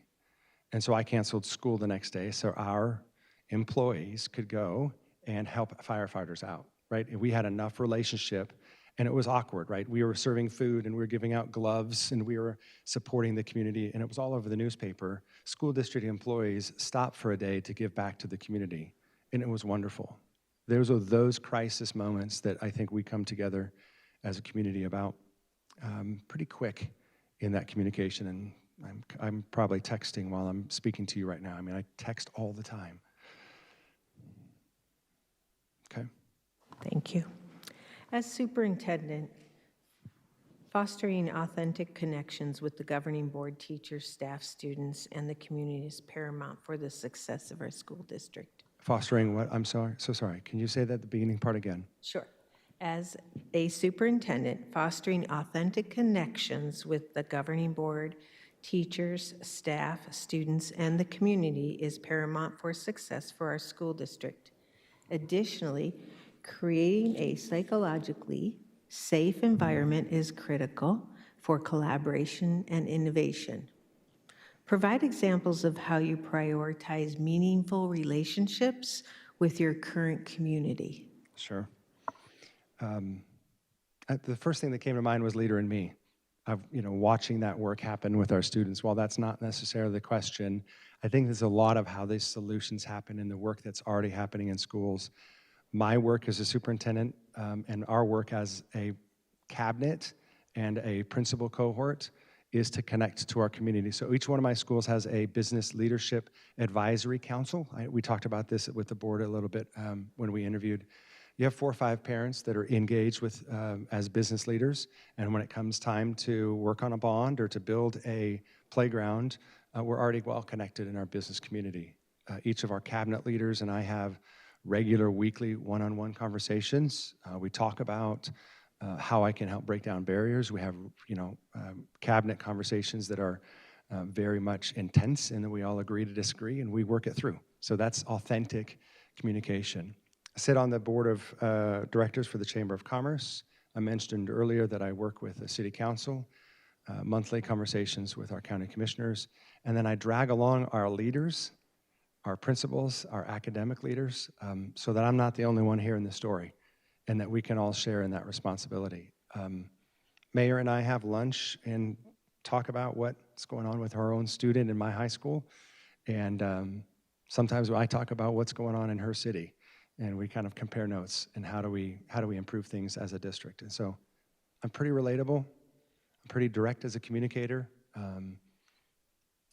And so I canceled school the next day so our employees could go and help firefighters out, right? And we had enough relationship, and it was awkward, right? We were serving food, and we were giving out gloves, and we were supporting the community, and it was all over the newspaper. School district employees stopped for a day to give back to the community, and it was wonderful. Those are those crisis moments that I think we come together as a community about pretty quick in that communication, and I'm probably texting while I'm speaking to you right now. I mean, I text all the time. Okay. Thank you. As superintendent, fostering authentic connections with the governing board, teachers, staff, students, and the community is paramount for the success of our school district. Fostering what? I'm sorry, so sorry. Can you say that the beginning part again? Sure. As a superintendent, fostering authentic connections with the governing board, teachers, staff, students, and the community is paramount for success for our school district. Additionally, creating a psychologically safe environment is critical for collaboration and innovation. Provide examples of how you prioritize meaningful relationships with your current community. Sure. The first thing that came to mind was Leader in Me. Watching that work happen with our students. While that's not necessarily the question, I think there's a lot of how these solutions happen in the work that's already happening in schools. My work as a superintendent and our work as a cabinet and a principal cohort is to connect to our community. So each one of my schools has a business leadership advisory council. We talked about this with the board a little bit when we interviewed. You have 4 or 5 parents that are engaged with as business leaders, and when it comes time to work on a bond or to build a playground, we're already well connected in our business community. Each of our cabinet leaders and I have regular weekly one-on-one conversations. We talk about how I can help break down barriers. We have, cabinet conversations that are very much intense and that we all agree to disagree and we work it through. So that's authentic communication. I sit on the board of directors for the Chamber of Commerce. I mentioned earlier that I work with the City Council, monthly conversations with our county commissioners, and then I drag along our leaders, our principals, our academic leaders, so that I'm not the only one here in the story, and that we can all share in that responsibility. Mayor and I have lunch and talk about what's going on with our own student in my high school, and sometimes I talk about what's going on in her city, and we kind of compare notes and how do we improve things as a district. And so I'm pretty relatable, I'm pretty direct as a communicator.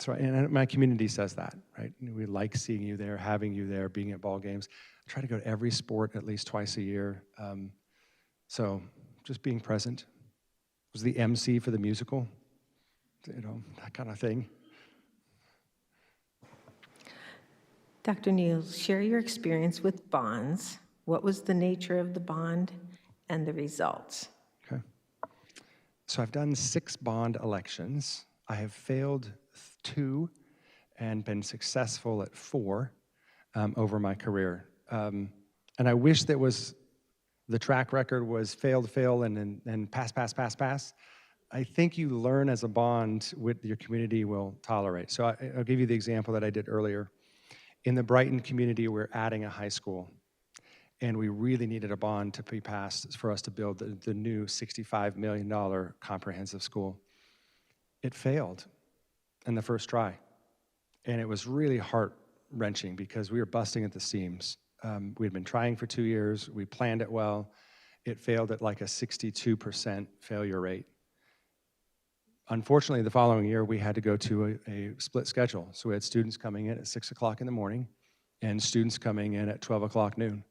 And my community says that, right? We like seeing you there, having you there, being at ball games. I try to go to every sport at least twice a year. So just being present. Was the MC for the musical, that kind of thing. Dr. Neal, share your experience with bonds. What was the nature of the bond and the results? Okay. So I've done 6 bond elections. I have failed 2 and been successful at 4 over my career. And I wish that the track record was fail, and pass. I think you learn as a bond what your community will tolerate. So I'll give you the example that I did earlier. In the Brighton community, we're adding a high school, and we really needed a bond to be passed for us to build the new $65 million comprehensive school. It failed in the first try, and it was really heart-wrenching because we were busting at the seams. We had been trying for 2 years. We planned it well. It failed at like a 62% failure rate. Unfortunately, the following year, we had to go to a split schedule. So we had students coming in at 6 o'clock in the morning and students coming in at 12 o'clock noon.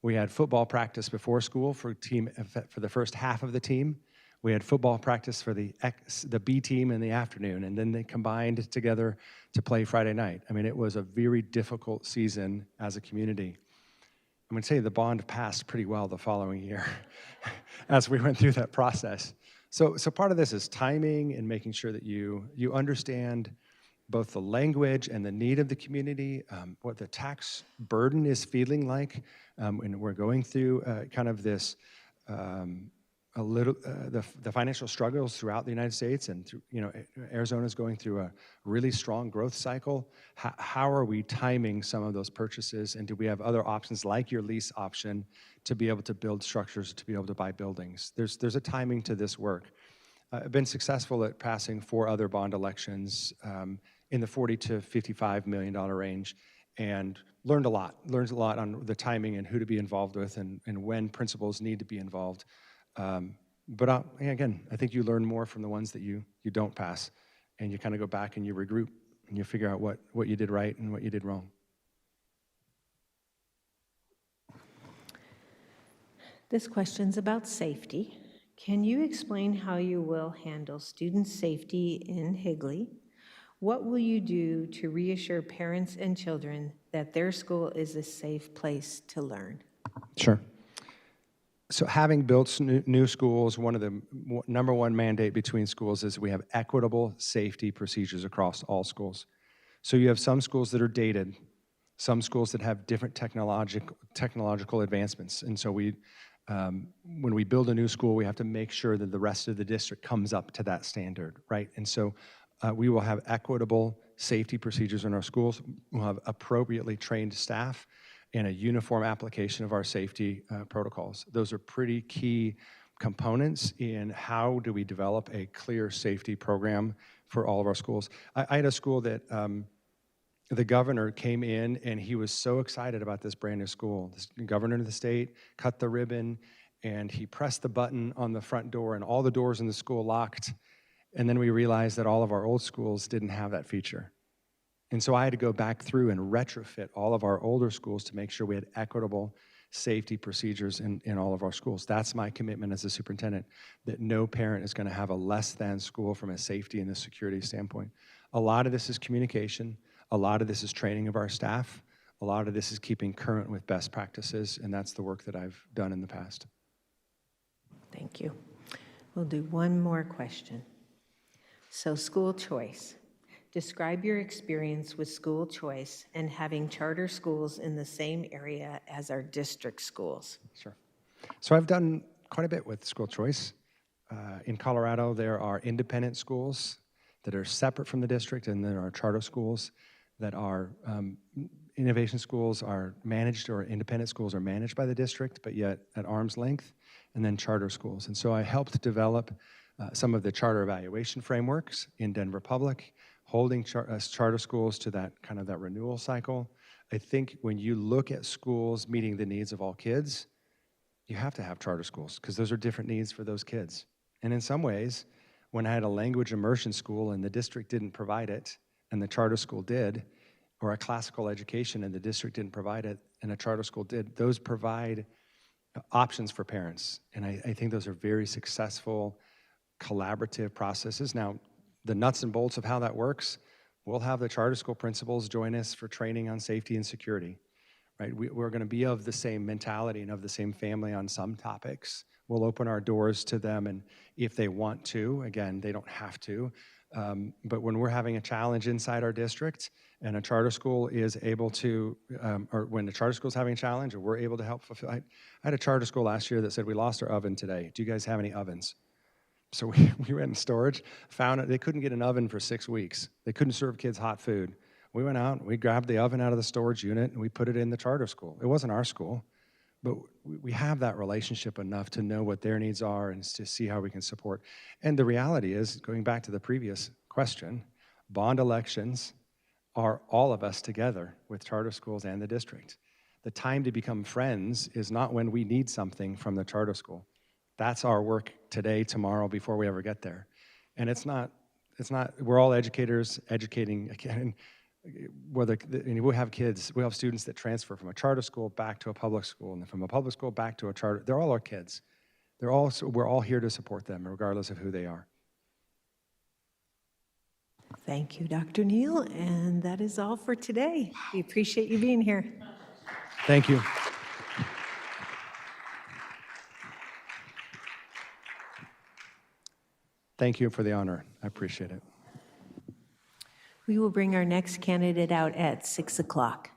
We had football practice before school for the first half of the team. We had football practice for the B team in the afternoon, and then they combined together to play Friday night. I mean, it was a very difficult season as a community. I'm going to say the bond passed pretty well the following year as we went through that process. So part of this is timing and making sure that you understand both the language and the need of the community, what the tax burden is feeling like, and we're going through kind of this the financial struggles throughout the United States, and through, Arizona's going through a really strong growth cycle. How are we timing some of those purchases, and do we have other options like your lease option to be able to build structures, to be able to buy buildings? There's a timing to this work. I've been successful at passing 4 other bond elections in the $40 to $55 million range, and learned a lot on the timing and who to be involved with, and when principals need to be involved. But again, I think you learn more from the ones that you don't pass, and you kind of go back and you regroup and you figure out what you did right and what you did wrong. This question's about safety. Can you explain how you will handle student safety in Higley? What will you do to reassure parents and children that their school is a safe place to learn? Sure. So having built new schools, one of the number one mandate between schools is we have equitable safety procedures across all schools. So you have some schools that are dated, some schools that have different technological advancements. And so when we build a new school, we have to make sure that the rest of the district comes up to that standard, right? And so we will have equitable safety procedures in our schools. We'll have appropriately trained staff and a uniform application of our safety protocols. Those are pretty key components in how do we develop a clear safety program for all of our schools. I had a school that the governor came in and he was so excited about this brand new school. The governor of the state cut the ribbon and he pressed the button on the front door and all the doors in the school locked. And then we realized that all of our old schools didn't have that feature. And so I had to go back through and retrofit all of our older schools to make sure we had equitable safety procedures in all of our schools. That's my commitment as a superintendent, that no parent is going to have a less than school from a safety and a security standpoint. A lot of this is communication. A lot of this is training of our staff. A lot of this is keeping current with best practices, and that's the work that I've done in the past. Thank you. We'll do one more question. So school choice. Describe your experience with school choice and having charter schools in the same area as our district schools. Sure. So I've done quite a bit with school choice. In Colorado, there are independent schools that are separate from the district, and there are charter schools that are innovation schools are managed, or independent schools are managed by the district, but yet at arm's length, and then charter schools. And so I helped develop some of the charter evaluation frameworks in Denver Public, holding charter schools to that kind of that renewal cycle. I think when you look at schools meeting the needs of all kids, you have to have charter schools because those are different needs for those kids. And in some ways, when I had a language immersion school and the district didn't provide it, and the charter school did, or a classical education and the district didn't provide it, and a charter school did, those provide options for parents. And I think those are very successful collaborative processes. Now, the nuts and bolts of how that works, we'll have the charter school principals join us for training on safety and security, right? We're going to be of the same mentality and of the same family on some topics. We'll open our doors to them, and if they want to, again, they don't have to, but when we're having a challenge inside our district and a charter school is able to, or when the charter school is having a challenge or we're able to help fulfill, I had a charter school last year that said, we lost our oven today. Do you guys have any ovens? So we went in storage, found it. They couldn't get an oven for 6 weeks. They couldn't serve kids hot food. We went out, and we grabbed the oven out of the storage unit, and we put it in the charter school. It wasn't our school, but we have that relationship enough to know what their needs are and to see how we can support. And the reality is, going back to the previous question, bond elections are all of us together with charter schools and the district. The time to become friends is not when we need something from the charter school. That's our work today, tomorrow, before we ever get there. And it's not, we're all educators educating, again, whether, we have kids, we have students that transfer from a charter school back to a public school, and from a public school back to a charter, they're all our kids. We're all here to support them, regardless of who they are. Thank you, Dr. Neal, and that is all for today. We appreciate you being here. Thank you. Thank you for the honor. I appreciate it. We will bring our next candidate out at 6 o'clock.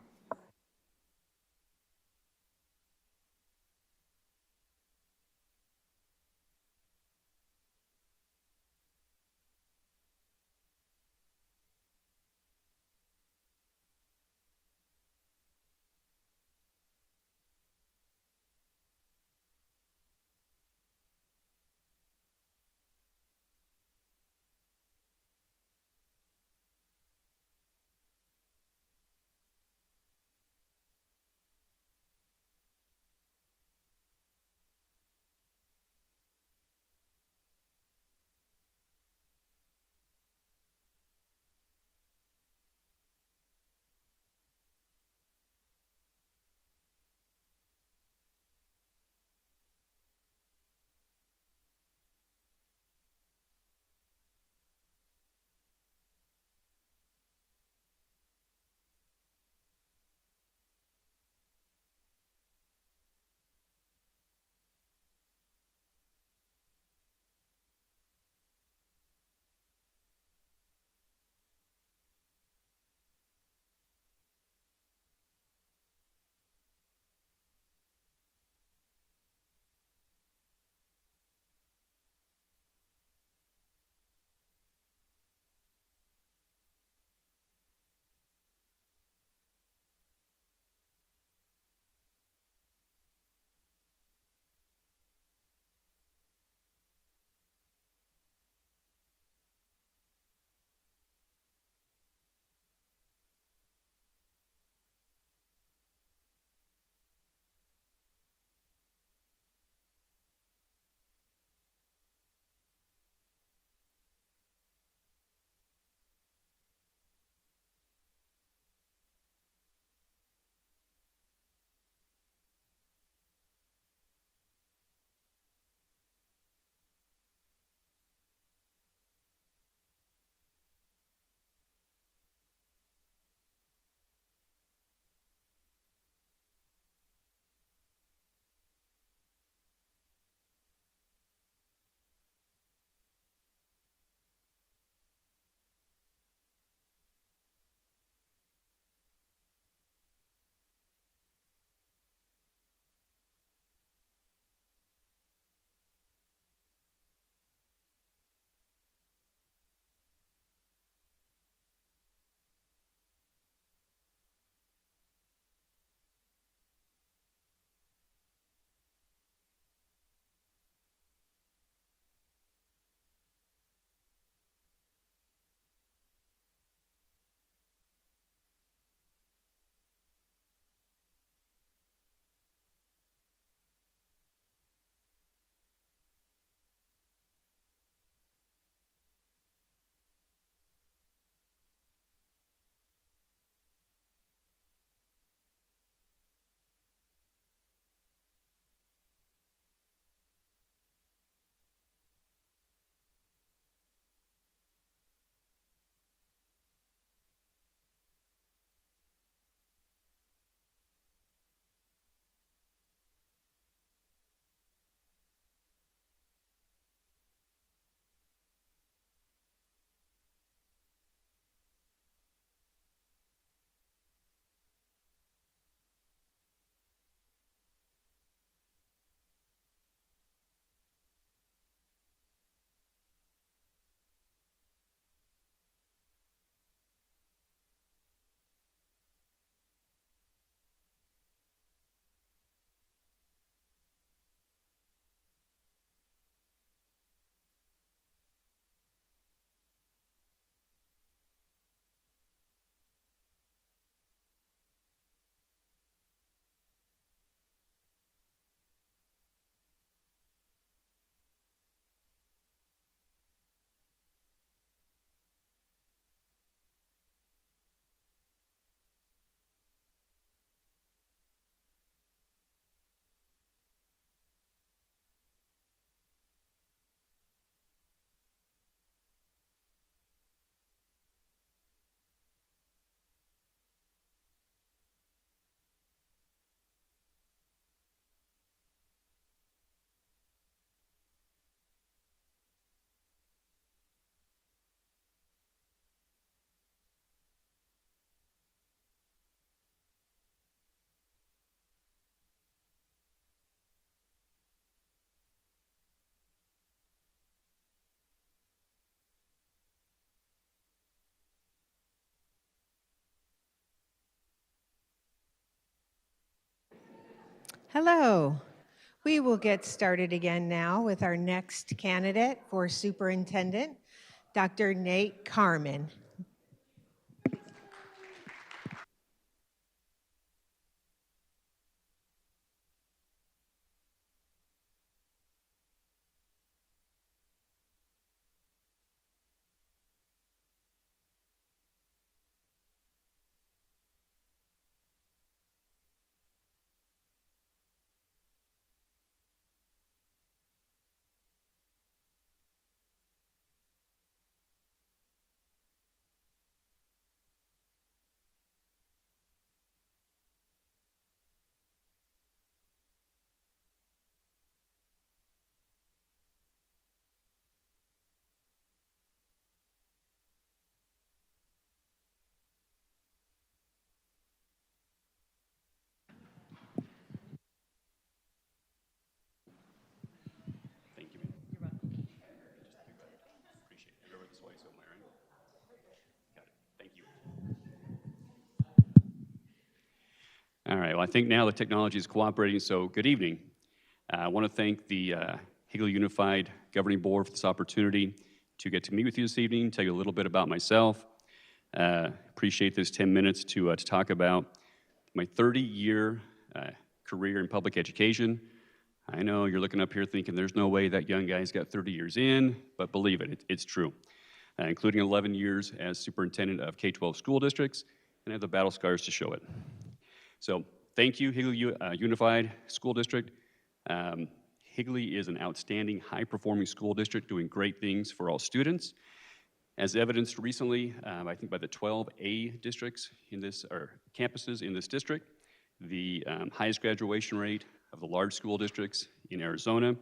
Hello. We will get started again now with our next candidate for superintendent, Dr. Nate Carman. Thank you. You're welcome. Appreciate it. Remember this way, so am I right? Got it. Thank you. All right. Well, I think now the technology is cooperating, so good evening. I want to thank the Higley Unified Governing Board for this opportunity to get to meet with you this evening, tell you a little bit about myself. Appreciate this 10 minutes to talk about my 30-year career in public education. I know you're looking up here thinking there's no way that young guy's got 30 years in, but believe it, it's true. Including 11 years as superintendent of K-12 school districts, and I have the battle scars to show it. So thank you, Higley Unified School District. Higley is an outstanding, high-performing school district doing great things for all students. As evidenced recently, I think by the 12 A districts in this, or campuses in this district, the highest graduation rate of the large school districts in Arizona. And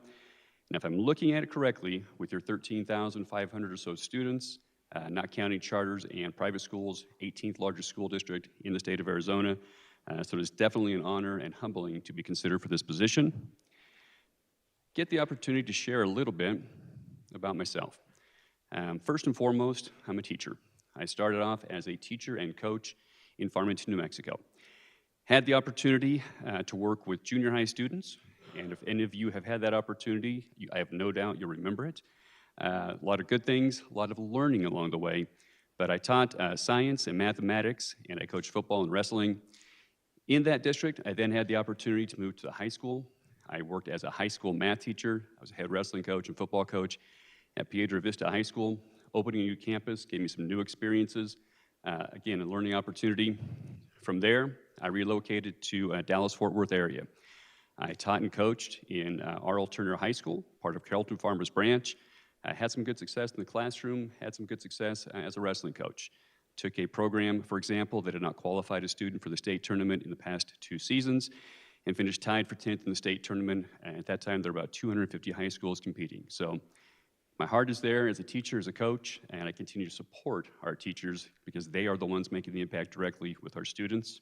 if I'm looking at it correctly, with your 13,500 or so students, not counting charters and private schools, 18th largest school district in the state of Arizona. So it is definitely an honor and humbling to be considered for this position. Get the opportunity to share a little bit about myself. First and foremost, I'm a teacher. I started off as a teacher and coach in Farmington, New Mexico. Had the opportunity to work with junior high students, and if any of you have had that opportunity, I have no doubt you'll remember it. A lot of good things, a lot of learning along the way, but I taught science and mathematics, and I coached football and wrestling. In that district, I then had the opportunity to move to the high school. I worked as a high school math teacher. I was a head wrestling coach and football coach at Piedra Vista High School. Opening a new campus gave me some new experiences. Again, a learning opportunity. From there, I relocated to Dallas-Fort Worth area. I taught and coached in R.L. Turner High School, part of Carrollton Farmers Branch. I had some good success in the classroom, had some good success as a wrestling coach. Took a program, for example, that had not qualified a student for the state tournament in the past 2 seasons, and finished tied for 10th in the state tournament. And at that time, there were about 250 high schools competing. So my heart is there as a teacher, as a coach, and I continue to support our teachers because they are the ones making the impact directly with our students.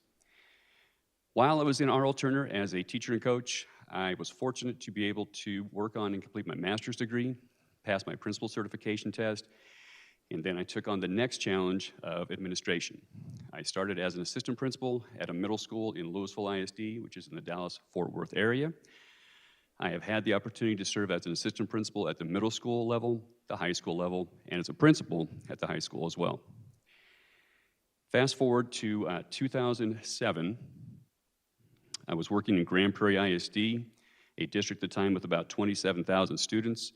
While I was in R.L. Turner as a teacher and coach, I was fortunate to be able to work on and complete my master's degree, pass my principal certification test, and then I took on the next challenge of administration. I started as an assistant principal at a middle school in Louisville ISD, which is in the Dallas-Fort Worth area. I have had the opportunity to serve as an assistant principal at the middle school level, the high school level, and as a principal at the high school as well. Fast forward to 2007, I was working in Grand Prairie ISD, a district at the time with about 27,000 students.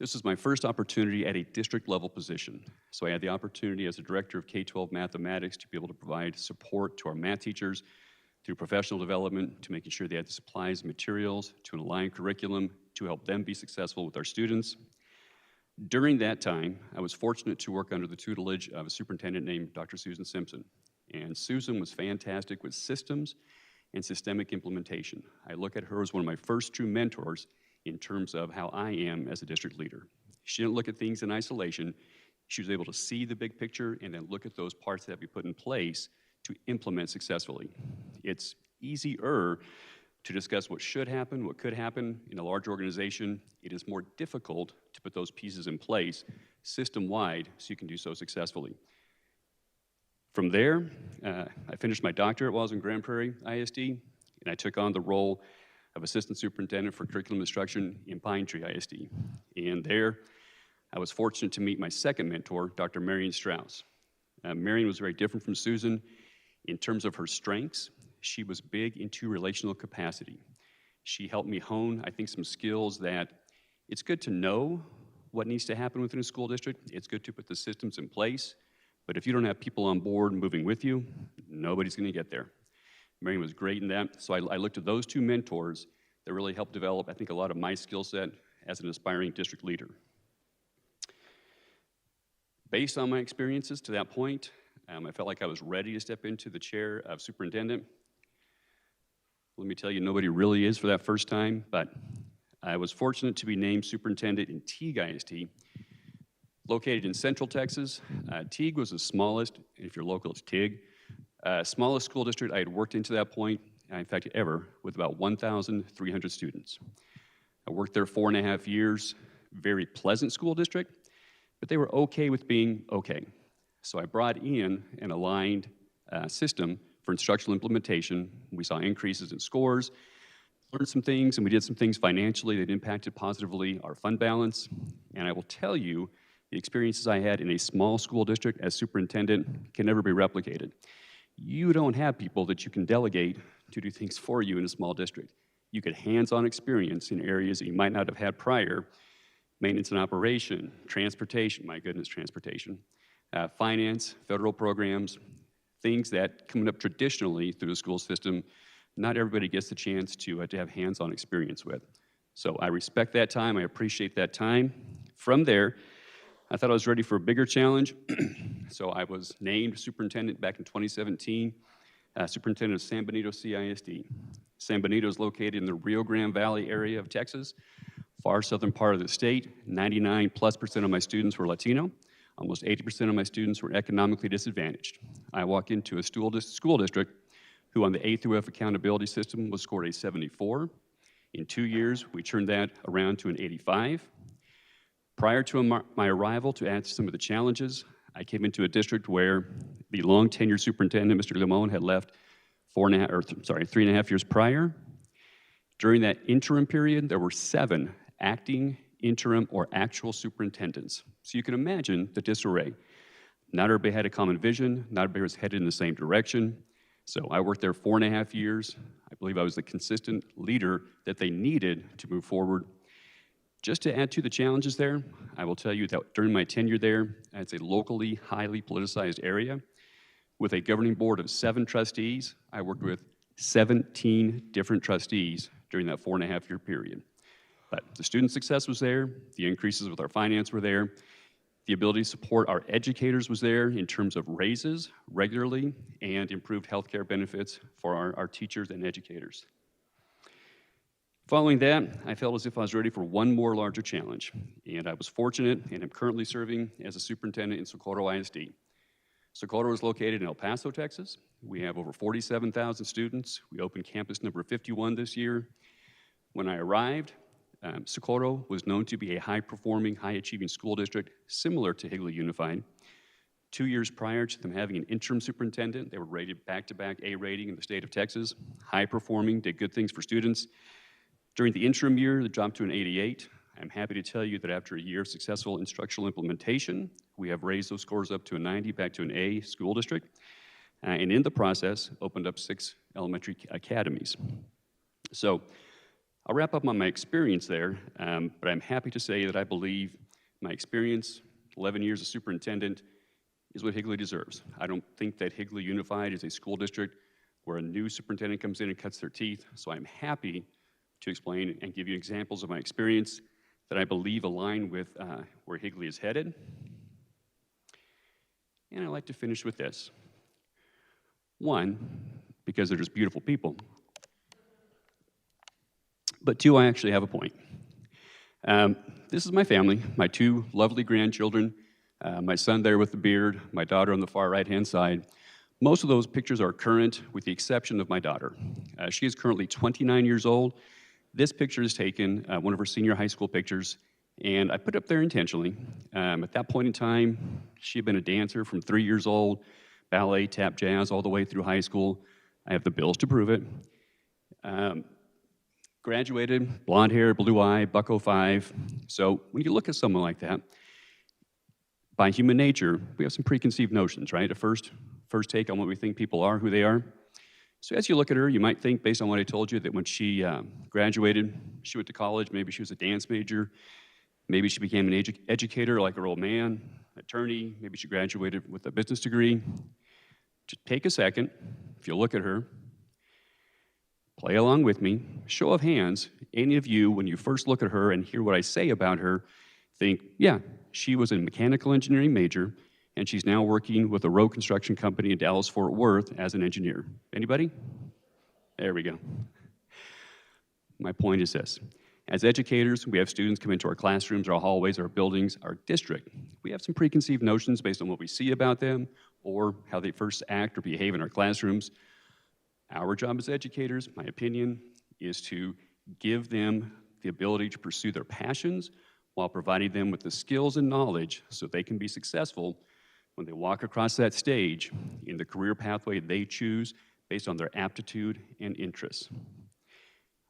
This was my first opportunity at a district level position. So I had the opportunity as a director of K-12 mathematics to be able to provide support to our math teachers through professional development, to making sure they had the supplies and materials, to an aligned curriculum, to help them be successful with our students. During that time, I was fortunate to work under the tutelage of a superintendent named Dr. Susan Simpson. And Susan was fantastic with systems and systemic implementation. I look at her as one of my first true mentors in terms of how I am as a district leader. She didn't look at things in isolation. She was able to see the big picture and then look at those parts that have to be put in place to implement successfully. It's easier to discuss what should happen, what could happen in a large organization. It is more difficult to put those pieces in place system-wide so you can do so successfully. From there, I finished my doctorate while I was in Grand Prairie ISD, and I took on the role of Assistant Superintendent for Curriculum Instruction in Pine Tree ISD. And there, I was fortunate to meet my second mentor, Dr. Marion Strauss. Marion was very different from Susan in terms of her strengths. She was big into relational capacity. She helped me hone, I think, some skills that it's good to know what needs to happen within a school district. It's good to put the systems in place. But if you don't have people on board moving with you, nobody's going to get there. Marion was great in that. So I looked at those two mentors that really helped develop, I think, a lot of my skill set as an aspiring district leader. Based on my experiences to that point, I felt like I was ready to step into the chair of superintendent. Let me tell you, nobody really is for that first time, but I was fortunate to be named superintendent in Teague ISD, located in Central Texas. Teague was the smallest, if you're local, it's Teague, smallest school district I had worked in to that point, in fact, ever, with about 1,300 students. I worked there 4.5 years, very pleasant school district, but they were okay with being okay. So I brought in an aligned system for instructional implementation. We saw increases in scores, learned some things, and we did some things financially that impacted positively our fund balance. And I will tell you, the experiences I had in a small school district as superintendent can never be replicated. You don't have people that you can delegate to do things for you in a small district. You get hands-on experience in areas that you might not have had prior: maintenance and operation, transportation, my goodness, transportation, finance, federal programs, things that coming up traditionally through the school system, not everybody gets the chance to have hands-on experience with. So I respect that time, I appreciate that time. From there, I thought I was ready for a bigger challenge. So I was named superintendent back in 2017, superintendent of San Benito CISD. San Benito is located in the Rio Grande Valley area of Texas, far southern part of the state. 99+% of my students were Latino. Almost 80% of my students were economically disadvantaged. I walk into a school district who on the A through F accountability system was scored a 74. In 2 years, we turned that around to an 85. Prior to my arrival, to add to some of the challenges, I came into a district where the long tenured superintendent, Mr. Limon, had left 3.5 years prior. During that interim period, there were 7 acting, interim, or actual superintendents. So you can imagine the disarray. Not everybody had a common vision, not everybody was headed in the same direction. So I worked there 4.5 years. I believe I was the consistent leader that they needed to move forward. Just to add to the challenges there, I will tell you that during my tenure there, it's a locally highly politicized area. With a governing board of 7 trustees, I worked with 17 different trustees during that 4.5-year period. But the student success was there, the increases with our finance were there, the ability to support our educators was there in terms of raises regularly and improved healthcare benefits for our teachers and educators. Following that, I felt as if I was ready for one more larger challenge, and I was fortunate and am currently serving as a superintendent in Socorro ISD. Socorro is located in El Paso, Texas. We have over 47,000 students. We opened campus number 51 this year. When I arrived, Socorro was known to be a high-performing, high-achieving school district similar to Higley Unified. 2 years prior to them having an interim superintendent, they were rated back-to-back A rating in the state of Texas. High-performing, did good things for students. During the interim year, they dropped to an 88. I'm happy to tell you that after a year of successful instructional implementation, we have raised those scores up to a 90, back to an A school district, and in the process, opened up 6 elementary academies. So I'll wrap up on my experience there, but I'm happy to say that I believe my experience, 11 years as superintendent, is what Higley deserves. I don't think that Higley Unified is a school district where a new superintendent comes in and cuts their teeth, so I'm happy to explain and give you examples of my experience that I believe align with where Higley is headed. And I'd like to finish with this. 1, because they're just beautiful people. But 2, I actually have a point. This is my family, my 2 lovely grandchildren, my son there with the beard, my daughter on the far right-hand side. Most of those pictures are current, with the exception of my daughter. She is currently 29 years old. This picture is taken, one of her senior high school pictures, and I put it up there intentionally. At that point in time, she had been a dancer from 3 years old, ballet, tap, jazz, all the way through high school. I have the bills to prove it. Graduated, blonde hair, blue eye, buck 05. So when you look at someone like that, by human nature, we have some preconceived notions, right? A first take on what we think people are, who they are. So as you look at her, you might think, based on what I told you, that when she graduated, she went to college, maybe she was a dance major, maybe she became an educator like her old man, attorney, maybe she graduated with a business degree. Just take a second, if you look at her, play along with me. Show of hands, any of you, when you first look at her and hear what I say about her, think, yeah, she was a mechanical engineering major, and she's now working with a road construction company in Dallas-Fort Worth as an engineer. Anybody? There we go. My point is this. As educators, we have students come into our classrooms, our hallways, our buildings, our district. We have some preconceived notions based on what we see about them or how they first act or behave in our classrooms. Our job as educators, my opinion, is to give them the ability to pursue their passions while providing them with the skills and knowledge so they can be successful when they walk across that stage in the career pathway they choose based on their aptitude and interests.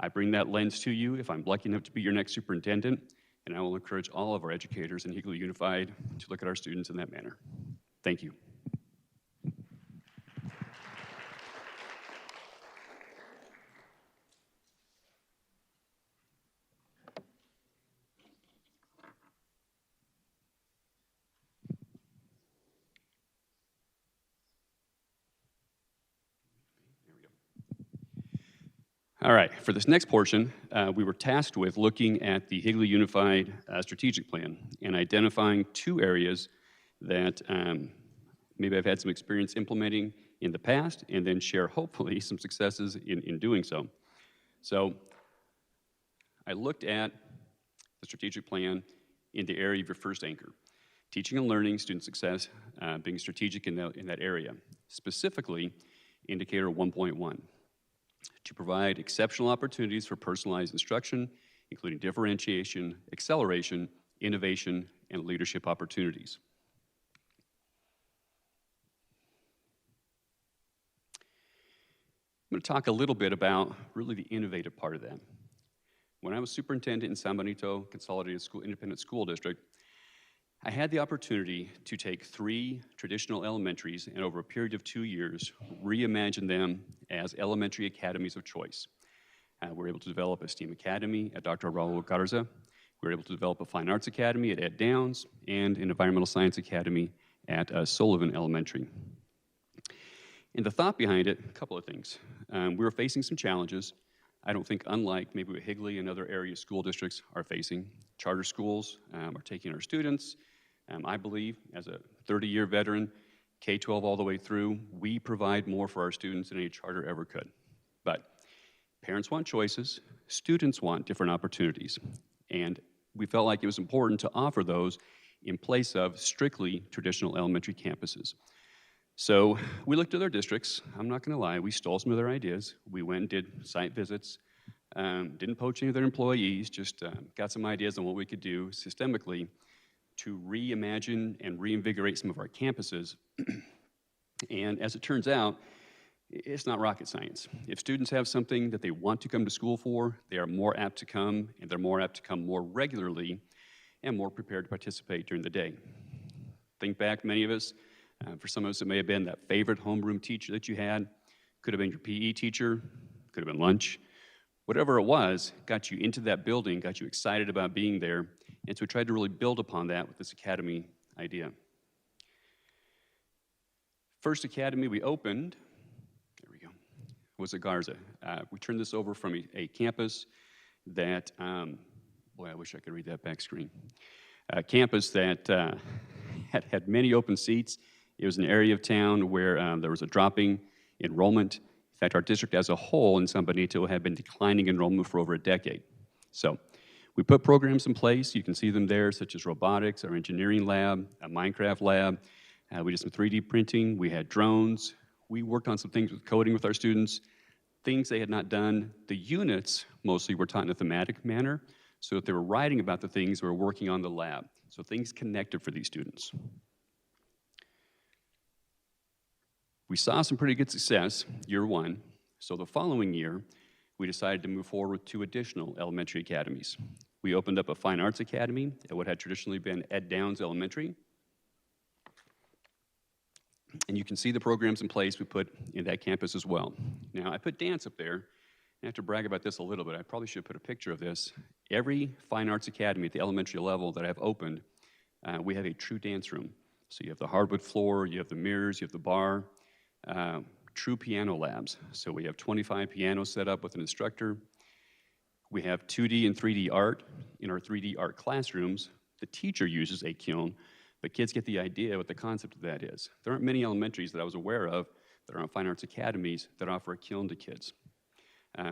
I bring that lens to you if I'm lucky enough to be your next superintendent, and I will encourage all of our educators in Higley Unified to look at our students in that manner. Thank you. All right, for this next portion, we were tasked with looking at the Higley Unified Strategic Plan and identifying 2 areas that maybe I've had some experience implementing in the past and then share, hopefully, some successes in doing so. So I looked at the strategic plan in the area of your first anchor, teaching and learning, student success, being strategic in that area, specifically indicator 1.1. to provide exceptional opportunities for personalized instruction, including differentiation, acceleration, innovation, and leadership opportunities. I'm going to talk a little bit about really the innovative part of that. When I was superintendent in San Benito Consolidated Independent School District, I had the opportunity to take 3 traditional elementaries and over a period of 2 years, reimagine them as elementary academies of choice. We were able to develop a STEAM Academy at Dr. Raul Garza. We were able to develop a Fine Arts Academy at Ed Downs and an Environmental Science Academy at Sullivan Elementary. And the thought behind it, a couple of things. We were facing some challenges, I don't think unlike maybe what Higley and other area school districts are facing. Charter schools are taking our students. I believe, as a 30-year veteran, K-12 all the way through, we provide more for our students than any charter ever could. But parents want choices, students want different opportunities, and we felt like it was important to offer those in place of strictly traditional elementary campuses. So we looked at their districts. I'm not going to lie, we stole some of their ideas. We went and did site visits, didn't poach any of their employees, just got some ideas on what we could do systemically to reimagine and reinvigorate some of our campuses. And as it turns out, it's not rocket science. If students have something that they want to come to school for, they are more apt to come, and they're more apt to come more regularly and more prepared to participate during the day. Think back, many of us, for some of us it may have been that favorite homeroom teacher that you had, could have been your PE teacher, could have been lunch. Whatever it was, got you into that building, got you excited about being there, and so we tried to really build upon that with this academy idea. First academy we opened, there we go, was at Garza. We turned this over from a campus that, boy, I wish I could read that back screen. A campus that had many open seats. It was an area of town where there was a dropping enrollment. In fact, our district as a whole in San Benito had been declining enrollment for over a decade. So we put programs in place. You can see them there, such as robotics, our engineering lab, a Minecraft lab. We did some 3D printing. We had drones. We worked on some things with coding with our students, things they had not done. The units mostly were taught in a thematic manner, so that they were writing about the things we were working on in the lab. So things connected for these students. We saw some pretty good success, year 1. So the following year, we decided to move forward with 2 additional elementary academies. We opened up a fine arts academy at what had traditionally been Ed Downs Elementary. And you can see the programs in place we put in that campus as well. Now, I put dance up there. I have to brag about this a little bit. I probably should put a picture of this. Every fine arts academy at the elementary level that I've opened, we have a true dance room. So you have the hardwood floor, you have the mirrors, you have the bar, true piano labs. So we have 25 pianos set up with an instructor. We have 2D and 3D art in our 3D art classrooms. The teacher uses a kiln, but kids get the idea what the concept of that is. There aren't many elementaries that I was aware of that are on fine arts academies that offer a kiln to kids.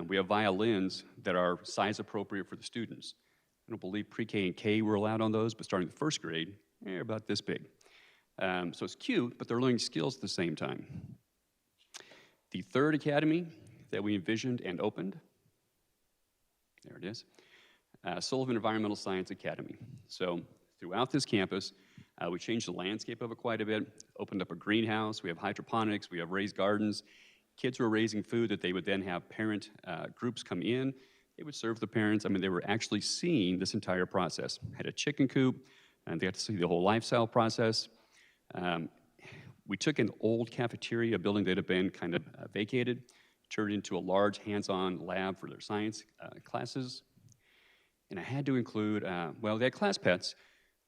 We have violins that are size appropriate for the students. I don't believe pre-K and K were allowed on those, but starting the first grade, they're about this big. So it's cute, but they're learning skills at the same time. The third academy that we envisioned and opened, there it is, Sullivan Environmental Science Academy. So throughout this campus, we changed the landscape of it quite a bit, opened up a greenhouse, we have hydroponics, we have raised gardens. Kids were raising food that they would then have parent groups come in. They would serve the parents. I mean, they were actually seeing this entire process. Had a chicken coop, and they got to see the whole lifestyle process. We took an old cafeteria, a building that had been kind of vacated, turned into a large hands-on lab for their science classes. And I had to include, well, they had class pets,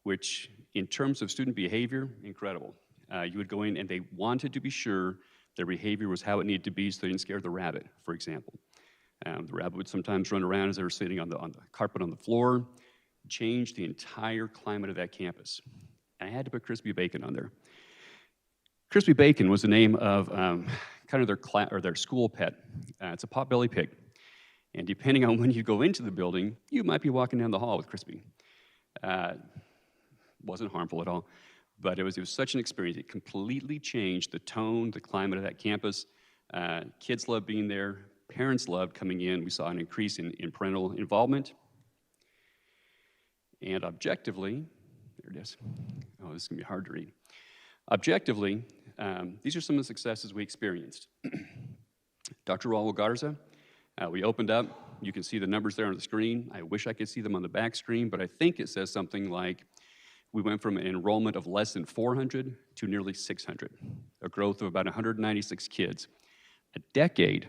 which in terms of student behavior, incredible. You would go in and they wanted to be sure their behavior was how it needed to be so they didn't scare the rabbit, for example. The rabbit would sometimes run around as they were sitting on the carpet on the floor, change the entire climate of that campus. And I had to put crispy bacon on there. Crispy bacon was the name of kind of their school pet. It's a potbelly pig. And depending on when you go into the building, you might be walking down the hall with Crispy. Wasn't harmful at all, but it was such an experience. It completely changed the tone, the climate of that campus. Kids loved being there. Parents loved coming in. We saw an increase in parental involvement. And objectively, there it is. Oh, this is going to be hard to read. Objectively, these are some of the successes we experienced. Dr. Raul Garza, we opened up. You can see the numbers there on the screen. I wish I could see them on the back screen, but I think it says something like we went from an enrollment of less than 400 to nearly 600, a growth of about 196 kids. A decade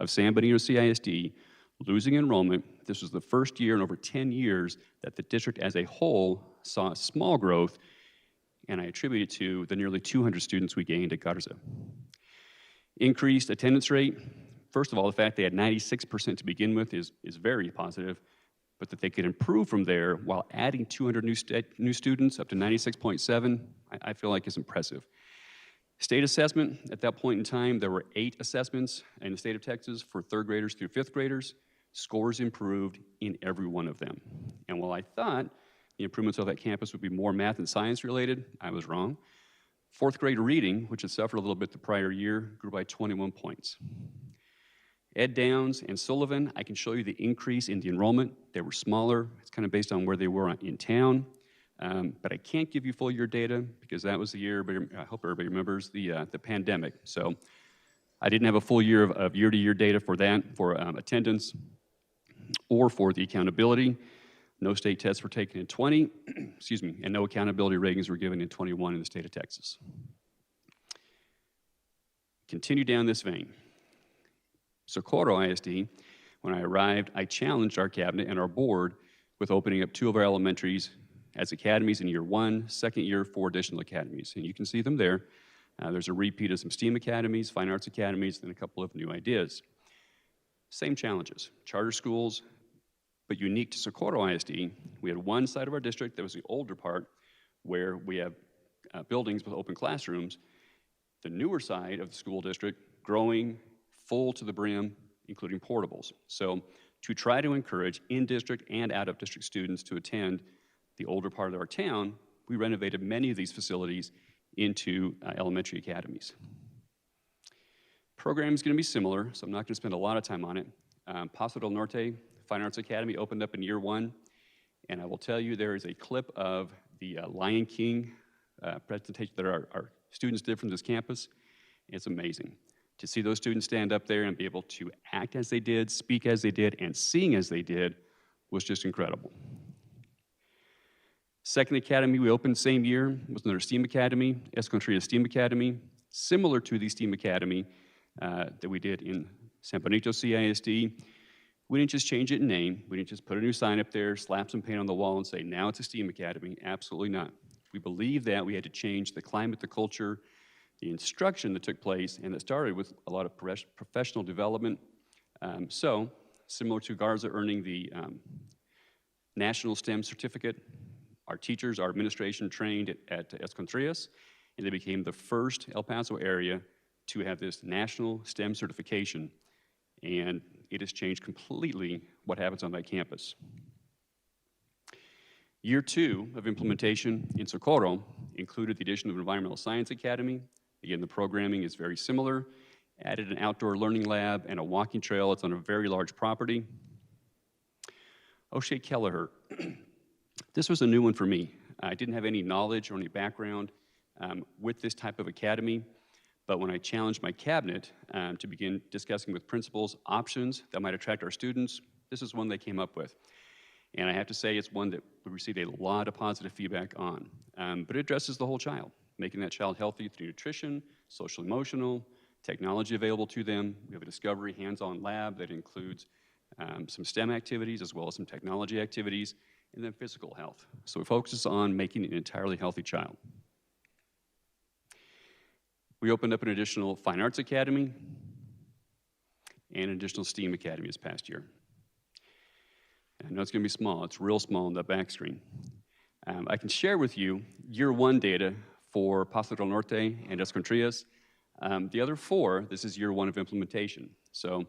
of San Benito CISD losing enrollment. This was the first year in over 10 years that the district as a whole saw a small growth, and I attribute it to the nearly 200 students we gained at Garza. Increased attendance rate. First of all, the fact they had 96% to begin with is very positive, but that they could improve from there while adding 200 new students up to 96.7, I feel like is impressive. State assessment, at that point in time, there were 8 assessments in the state of Texas for 3rd graders through 5th graders. Scores improved in every one of them. And while I thought the improvements of that campus would be more math and science related, I was wrong. 4th grade reading, which had suffered a little bit the prior year, grew by 21 points. Ed Downs and Sullivan, I can show you the increase in the enrollment. They were smaller. It's kind of based on where they were in town. But I can't give you full year data because that was the year, but I hope everybody remembers the pandemic. So I didn't have a full year of year-to-year data for that, for attendance or for the accountability. No state tests were taken in 20, excuse me, and no accountability ratings were given in 21 in the state of Texas. Continue down this vein. Socorro ISD, when I arrived, I challenged our cabinet and our board with opening up 2 of our elementaries as academies in year 1, second year, 4 additional academies. And you can see them there. There's a repeat of some STEAM academies, fine arts academies, and a couple of new ideas. Same challenges, charter schools, but unique to Socorro ISD, we had one side of our district that was the older part where we have buildings with open classrooms. The newer side of the school district growing, full to the brim, including portables. So to try to encourage in-district and out-of-district students to attend the older part of our town, we renovated many of these facilities into elementary academies. Program is going to be similar, so I'm not going to spend a lot of time on it. Paso del Norte Fine Arts Academy opened up in year 1, and I will tell you there is a clip of the Lion King presentation that our students did from this campus. It's amazing. To see those students stand up there and be able to act as they did, speak as they did, and sing as they did was just incredible. Second academy we opened same year was another STEAM Academy, Escondido STEAM Academy, similar to the STEAM Academy that we did in San Benito CISD. We didn't just change it in name. We didn't just put a new sign up there, slap some paint on the wall, and say, now it's a STEAM Academy. Absolutely not. We believed that we had to change the climate, the culture, the instruction that took place, and it started with a lot of professional development. So, similar to Garza earning the National STEM Certificate, our teachers, our administration trained at Escondido, and they became the first El Paso area to have this national STEM certification, and it has changed completely what happens on that campus. Year 2 of implementation in Socorro included the addition of an Environmental Science Academy. Again, the programming is very similar. Added an outdoor learning lab and a walking trail. It's on a very large property. O'Shea Kelleher. This was a new one for me. I didn't have any knowledge or any background with this type of academy, but when I challenged my cabinet to begin discussing with principals options that might attract our students, this is one they came up with. And I have to say it's one that we received a lot of positive feedback on. But it addresses the whole child, making that child healthy through nutrition, social emotional, technology available to them. We have a discovery hands-on lab that includes some STEM activities as well as some technology activities, and then physical health. So it focuses on making an entirely healthy child. We opened up an additional Fine Arts Academy and an additional STEAM Academy this past year. I know it's going to be small. It's real small on the back screen. I can share with you year 1 data for Paso del Norte and Escondido. The other 4, this is year 1 of implementation. So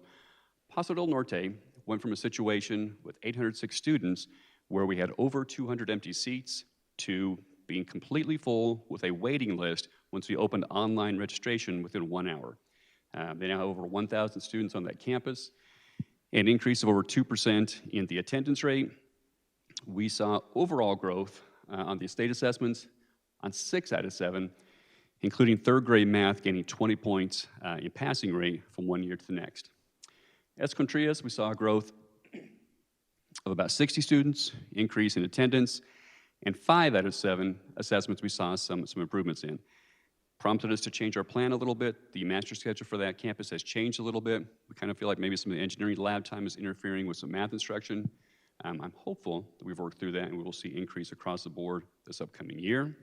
Paso del Norte went from a situation with 806 students where we had over 200 empty seats to being completely full with a waiting list once we opened online registration within 1 hour. They now have over 1,000 students on that campus, an increase of over 2% in the attendance rate. We saw overall growth on the state assessments on 6 out of 7, including 3rd grade math gaining 20 points in passing rate from 1 year to the next. Escondido, we saw a growth of about 60 students, increase in attendance, and 5 out of 7 assessments we saw some improvements in. Prompted us to change our plan a little bit. The master schedule for that campus has changed a little bit. We kind of feel like maybe some of the engineering lab time is interfering with some math instruction. I'm hopeful that we've worked through that and we will see increase across the board this upcoming year.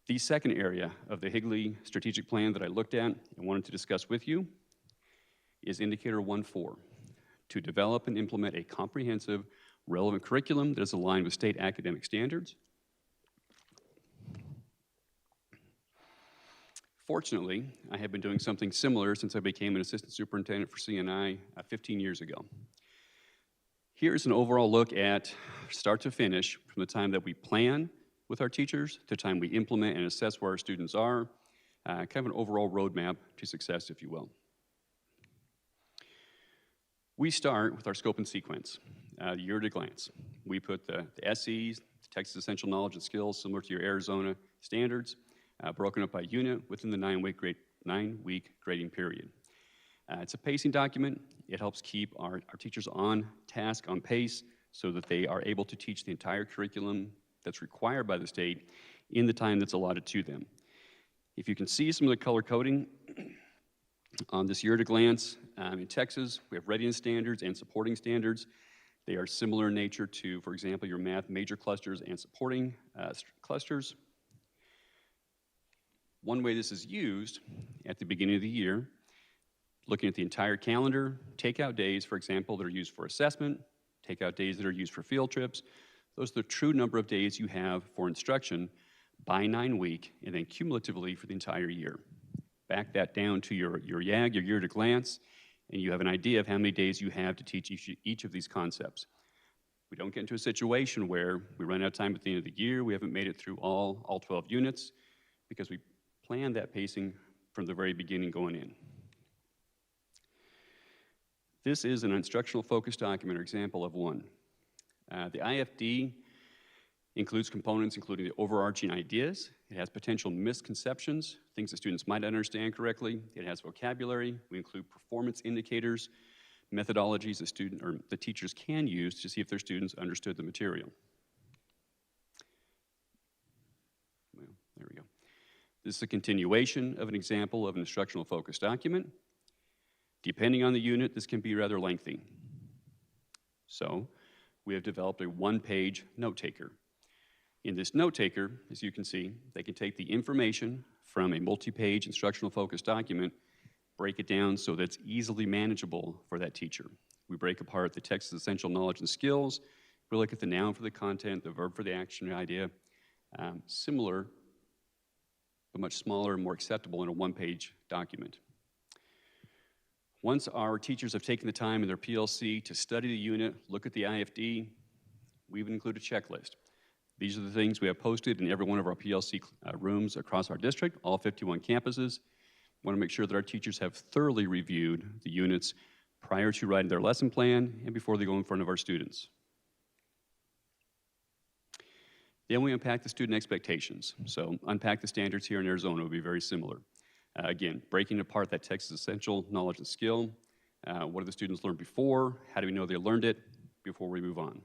The second area of the Higley strategic plan that I looked at and wanted to discuss with you is indicator 1.4, to develop and implement a comprehensive, relevant curriculum that is aligned with state academic standards. Fortunately, I have been doing something similar since I became an assistant superintendent for CNI 15 years ago. Here's an overall look at start to finish from the time that we plan with our teachers to the time we implement and assess where our students are, kind of an overall roadmap to success, if you will. We start with our scope and sequence, year at a glance. We put the SEs, the Texas Essential Knowledge and Skills, similar to your Arizona standards, broken up by unit within the 9-week grading period. It's a pacing document. It helps keep our teachers on task, on pace, so that they are able to teach the entire curriculum that's required by the state in the time that's allotted to them. If you can see some of the color coding on this year at a glance, in Texas, we have readiness standards and supporting standards. They are similar in nature to, for example, your math major clusters and supporting clusters. One way this is used at the beginning of the year, looking at the entire calendar, take out days, for example, that are used for assessment, take out days that are used for field trips. Those are the true number of days you have for instruction by 9-week, and then cumulatively for the entire year. Back that down to your YAG, your year at a glance, and you have an idea of how many days you have to teach each of these concepts. We don't get into a situation where we run out of time at the end of the year, we haven't made it through all 12 units, because we planned that pacing from the very beginning going in. This is an instructional focus document or example of one. The IFD Includes components including the overarching ideas. It has potential misconceptions, things that students might not understand correctly. It has vocabulary. We include performance indicators, methodologies the teachers can use to see if their students understood the material. Well, there we go. This is a continuation of an example of an instructional focus document. Depending on the unit, this can be rather lengthy. So we have developed a one-page note taker. In this note taker, as you can see, they can take the information from a multi-page instructional focus document, break it down so that it's easily manageable for that teacher. We break apart the text's essential knowledge and skills. We look at the noun for the content, the verb for the action or idea. Similar, but much smaller and more acceptable in a one-page document. Once our teachers have taken the time in their PLC to study the unit, look at the IFD, we even include a checklist. These are the things we have posted in every one of our PLC rooms across our district, all 51 campuses. We want to make sure that our teachers have thoroughly reviewed the units prior to writing their lesson plan and before they go in front of our students. Then we unpack the student expectations. So unpack the standards here in Arizona will be very similar. Again, breaking apart that text's essential knowledge and skill. What do the students learn before? How do we know they learned it before we move on?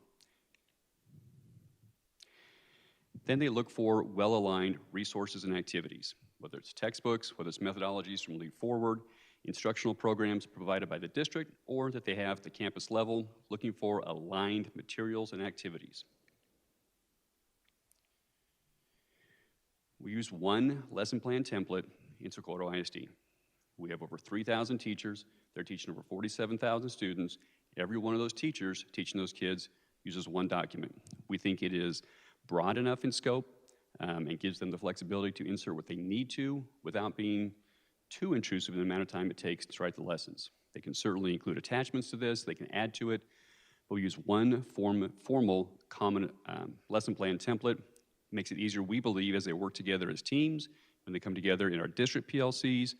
Then they look for well-aligned resources and activities, whether it's textbooks, whether it's methodologies from Lead Forward, instructional programs provided by the district, or that they have at the campus level, looking for aligned materials and activities. We use one lesson plan template in Socorro ISD. We have over 3,000 teachers. They're teaching over 47,000 students. Every one of those teachers teaching those kids uses one document. We think it is broad enough in scope and gives them the flexibility to insert what they need to without being too intrusive in the amount of time it takes to write the lessons. They can certainly include attachments to this, they can add to it, but we use one formal common lesson plan template. Makes it easier, we believe, as they work together as teams, when they come together in our district PLCs,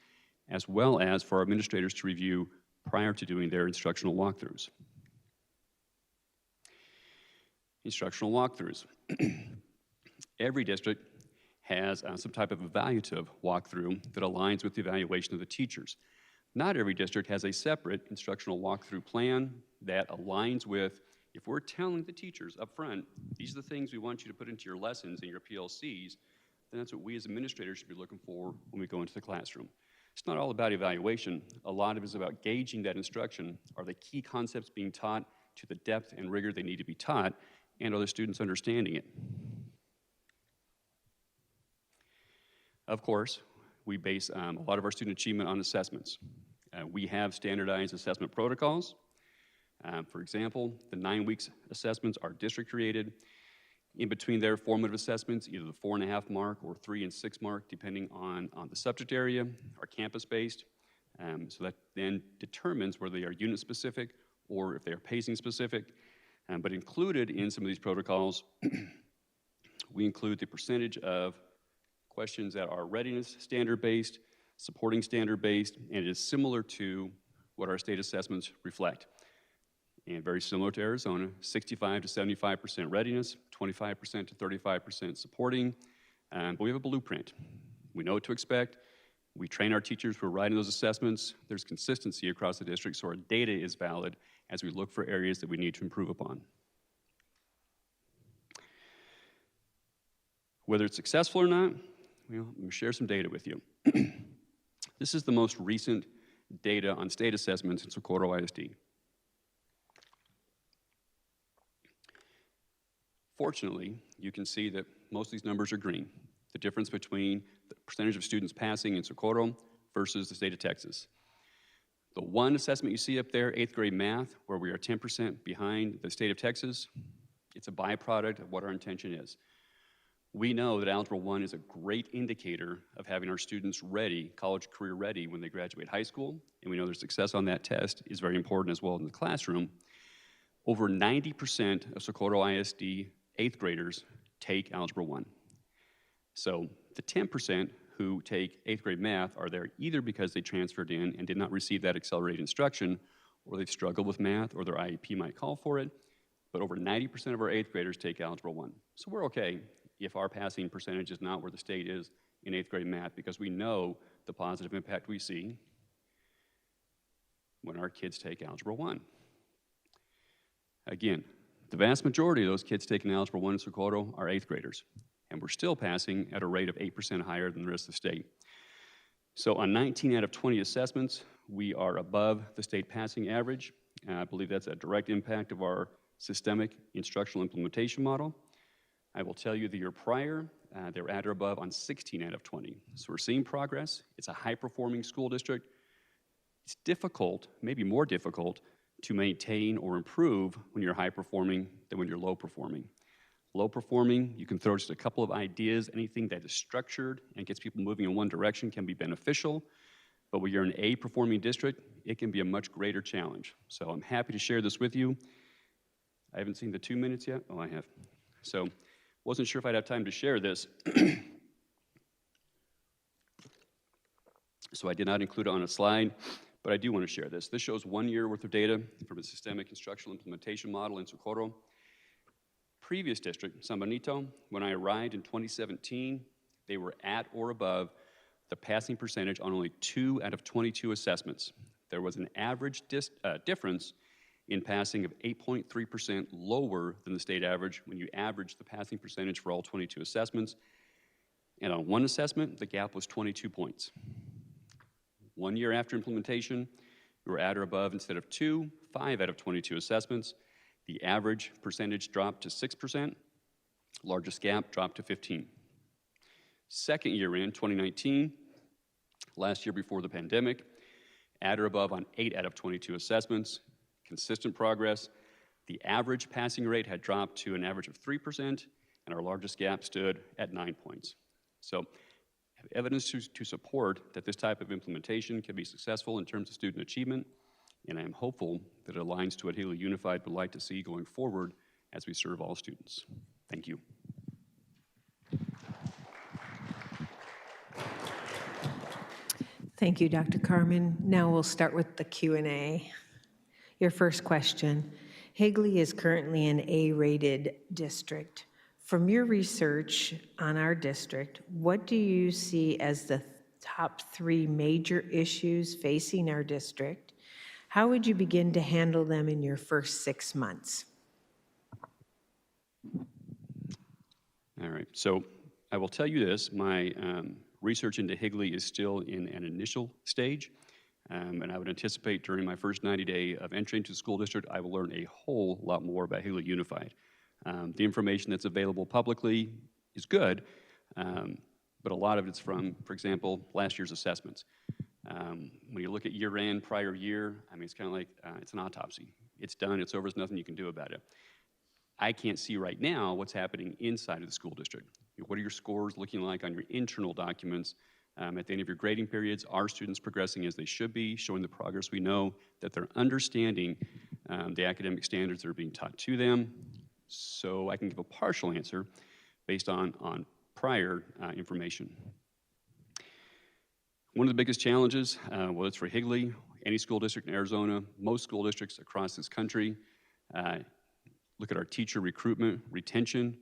as well as for our administrators to review prior to doing their instructional walkthroughs. Instructional walkthroughs. Every district has some type of evaluative walkthrough that aligns with the evaluation of the teachers. Not every district has a separate instructional walkthrough plan that aligns with, if we're telling the teachers up front, these are the things we want you to put into your lessons and your PLCs, then that's what we as administrators should be looking for when we go into the classroom. It's not all about evaluation. A lot of it is about gauging that instruction. Are the key concepts being taught to the depth and rigor they need to be taught, and are the students understanding it? Of course, we base a lot of our student achievement on assessments. We have standardized assessment protocols. For example, the 9 weeks assessments are district created. In between their formative assessments, either the 4.5 mark or 3 and 6 mark, depending on the subject area, are campus-based. So that then determines whether they are unit-specific or if they are pacing-specific. But included in some of these protocols, we include the percentage of questions that are readiness standard-based, supporting standard-based, and it is similar to what our state assessments reflect. And very similar to Arizona, 65 to 75% readiness, 25% to 35% supporting, but we have a blueprint. We know what to expect. We train our teachers who are writing those assessments. There's consistency across the district, so our data is valid as we look for areas that we need to improve upon. Whether it's successful or not, well, let me share some data with you. This is the most recent data on state assessments in Socorro ISD. Fortunately, you can see that most of these numbers are green. The difference between the percentage of students passing in Socorro versus the state of Texas. The one assessment you see up there, 8th grade math, where we are 10% behind the state of Texas, it's a byproduct of what our intention is. We know that Algebra 1 is a great indicator of having our students ready, college career ready, when they graduate high school, and we know their success on that test is very important as well in the classroom. Over 90% of Socorro ISD 8th graders take Algebra 1. So the 10% who take 8th grade math are there either because they transferred in and did not receive that accelerated instruction, or they've struggled with math, or their IEP might call for it, but over 90% of our 8th graders take Algebra 1. So we're okay if our passing percentage is not where the state is in 8th grade math, because we know the positive impact we see when our kids take Algebra 1. Again, the vast majority of those kids taking Algebra 1 in Socorro are 8th graders, and we're still passing at a rate of 8% higher than the rest of the state. So on 19 out of 20 assessments, we are above the state passing average. I believe that's a direct impact of our systemic instructional implementation model. I will tell you the year prior, they were at or above on 16 out of 20. So we're seeing progress. It's a high-performing school district. It's difficult, maybe more difficult, to maintain or improve when you're high-performing than when you're low-performing. Low-performing, you can throw just a couple of ideas. Anything that is structured and gets people moving in one direction can be beneficial. But when you're an A-performing district, it can be a much greater challenge. So I'm happy to share this with you. I haven't seen the 2 minutes yet. Oh, I have. So wasn't sure if I'd have time to share this. So I did not include it on a slide, but I do want to share this. This shows 1 year worth of data from a systemic instructional implementation model in Socorro. Previous district, San Benito, when I arrived in 2017, they were at or above the passing percentage on only 2 out of 22 assessments. There was an average difference in passing of 8.3% lower than the state average when you average the passing percentage for all 22 assessments. And on one assessment, the gap was 22 points. 1 year after implementation, we were at or above instead of 2, 5 out of 22 assessments. The average percentage dropped to 6%, largest gap dropped to 15. Second year in, 2019, last year before the pandemic, at or above on 8 out of 22 assessments, consistent progress. The average passing rate had dropped to an average of 3%, and our largest gap stood at 9 points. So I have evidence to support that this type of implementation can be successful in terms of student achievement, and I am hopeful that it aligns to what Higley Unified would like to see going forward as we serve all students. Thank you. Thank you, Dr. Carman. Now we'll start with the Q&A. Your first question. Higley is currently an A-rated district. From your research on our district, what do you see as the top 3 major issues facing our district? How would you begin to handle them in your first 6 months? All right, so I will tell you this, my research into Higley is still in an initial stage, and I would anticipate during my first 90-day of entry into the school district, I will learn a whole lot more about Higley Unified. The information that's available publicly is good, but a lot of it's from, for example, last year's assessments. When you look at year-end, prior year, I mean, it's kind of like, it's an autopsy. It's done, it's over, there's nothing you can do about it. I can't see right now what's happening inside of the school district. What are your scores looking like on your internal documents? At the end of your grading periods, are students progressing as they should be, showing the progress we know, that they're understanding the academic standards that are being taught to them? So I can give a partial answer based on prior information. One of the biggest challenges, whether it's for Higley, any school district in Arizona, most school districts across this country, look at our teacher recruitment, retention.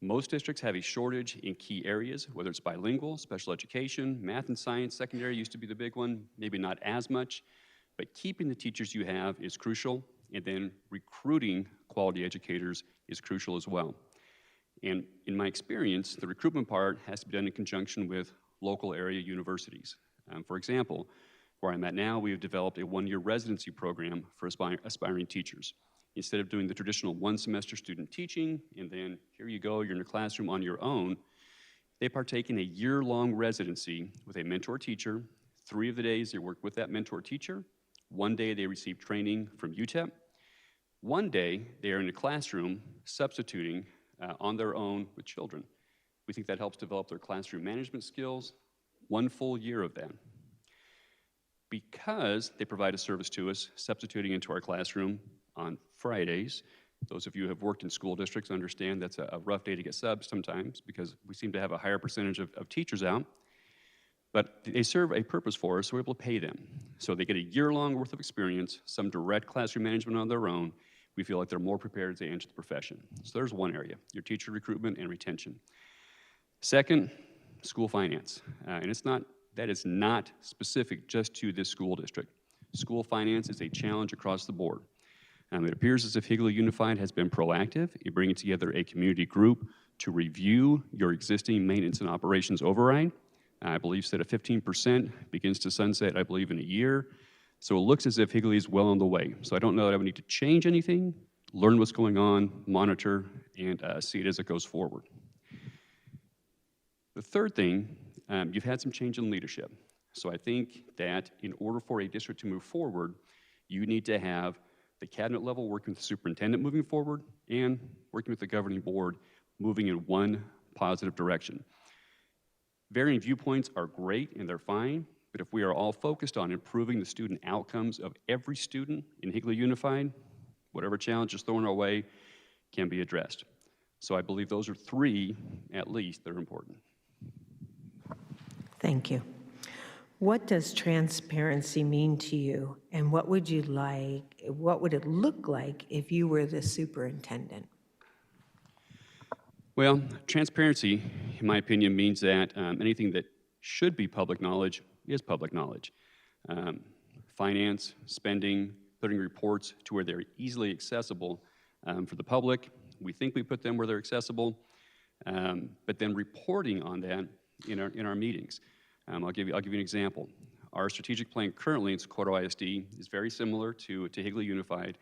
Most districts have a shortage in key areas, whether it's bilingual, special education, math and science, secondary used to be the big one, maybe not as much, but keeping the teachers you have is crucial, and then recruiting quality educators is crucial as well. And in my experience, the recruitment part has to be done in conjunction with local area universities. For example, where I'm at now, we have developed a 1-year residency program for aspiring teachers. Instead of doing the traditional 1-semester student teaching, and then here you go, you're in a classroom on your own, they partake in a year-long residency with a mentor teacher. 3 of the days they work with that mentor teacher. 1 day they receive training from UTEP. 1 day they are in a classroom substituting on their own with children. We think that helps develop their classroom management skills. 1 full year of that. Because they provide a service to us, substituting into our classroom on Fridays. Those of you who have worked in school districts understand that's a rough day to get subs sometimes because we seem to have a higher percentage of teachers out. But they serve a purpose for us, so we're able to pay them. So they get a year-long worth of experience, some direct classroom management on their own. We feel like they're more prepared as they enter the profession. So there's one area, your teacher recruitment and retention. Second, school finance. And that is not specific just to this school district. School finance is a challenge across the board. It appears as if Higley Unified has been proactive in bringing together a community group to review your existing maintenance and operations override. I believe said at 15% begins to sunset, I believe, in a year. So it looks as if Higley is well on the way. So I don't know that I would need to change anything, learn what's going on, monitor, and see it as it goes forward. The third thing, you've had some change in leadership. So I think that in order for a district to move forward, you need to have the cabinet level working with the superintendent moving forward and working with the governing board moving in one positive direction. Varying viewpoints are great and they're fine, but if we are all focused on improving the student outcomes of every student in Higley Unified, whatever challenge is thrown our way can be addressed. So I believe those are three, at least, that are important. Thank you. What does transparency mean to you, and what would it look like if you were the superintendent? Well, transparency, in my opinion, means that anything that should be public knowledge is public knowledge. Finance, spending, putting reports to where they're easily accessible for the public. We think we put them where they're accessible, but then reporting on that in our meetings. I'll give you an example. Our strategic plan currently in Socorro ISD is very similar to Higley Unified,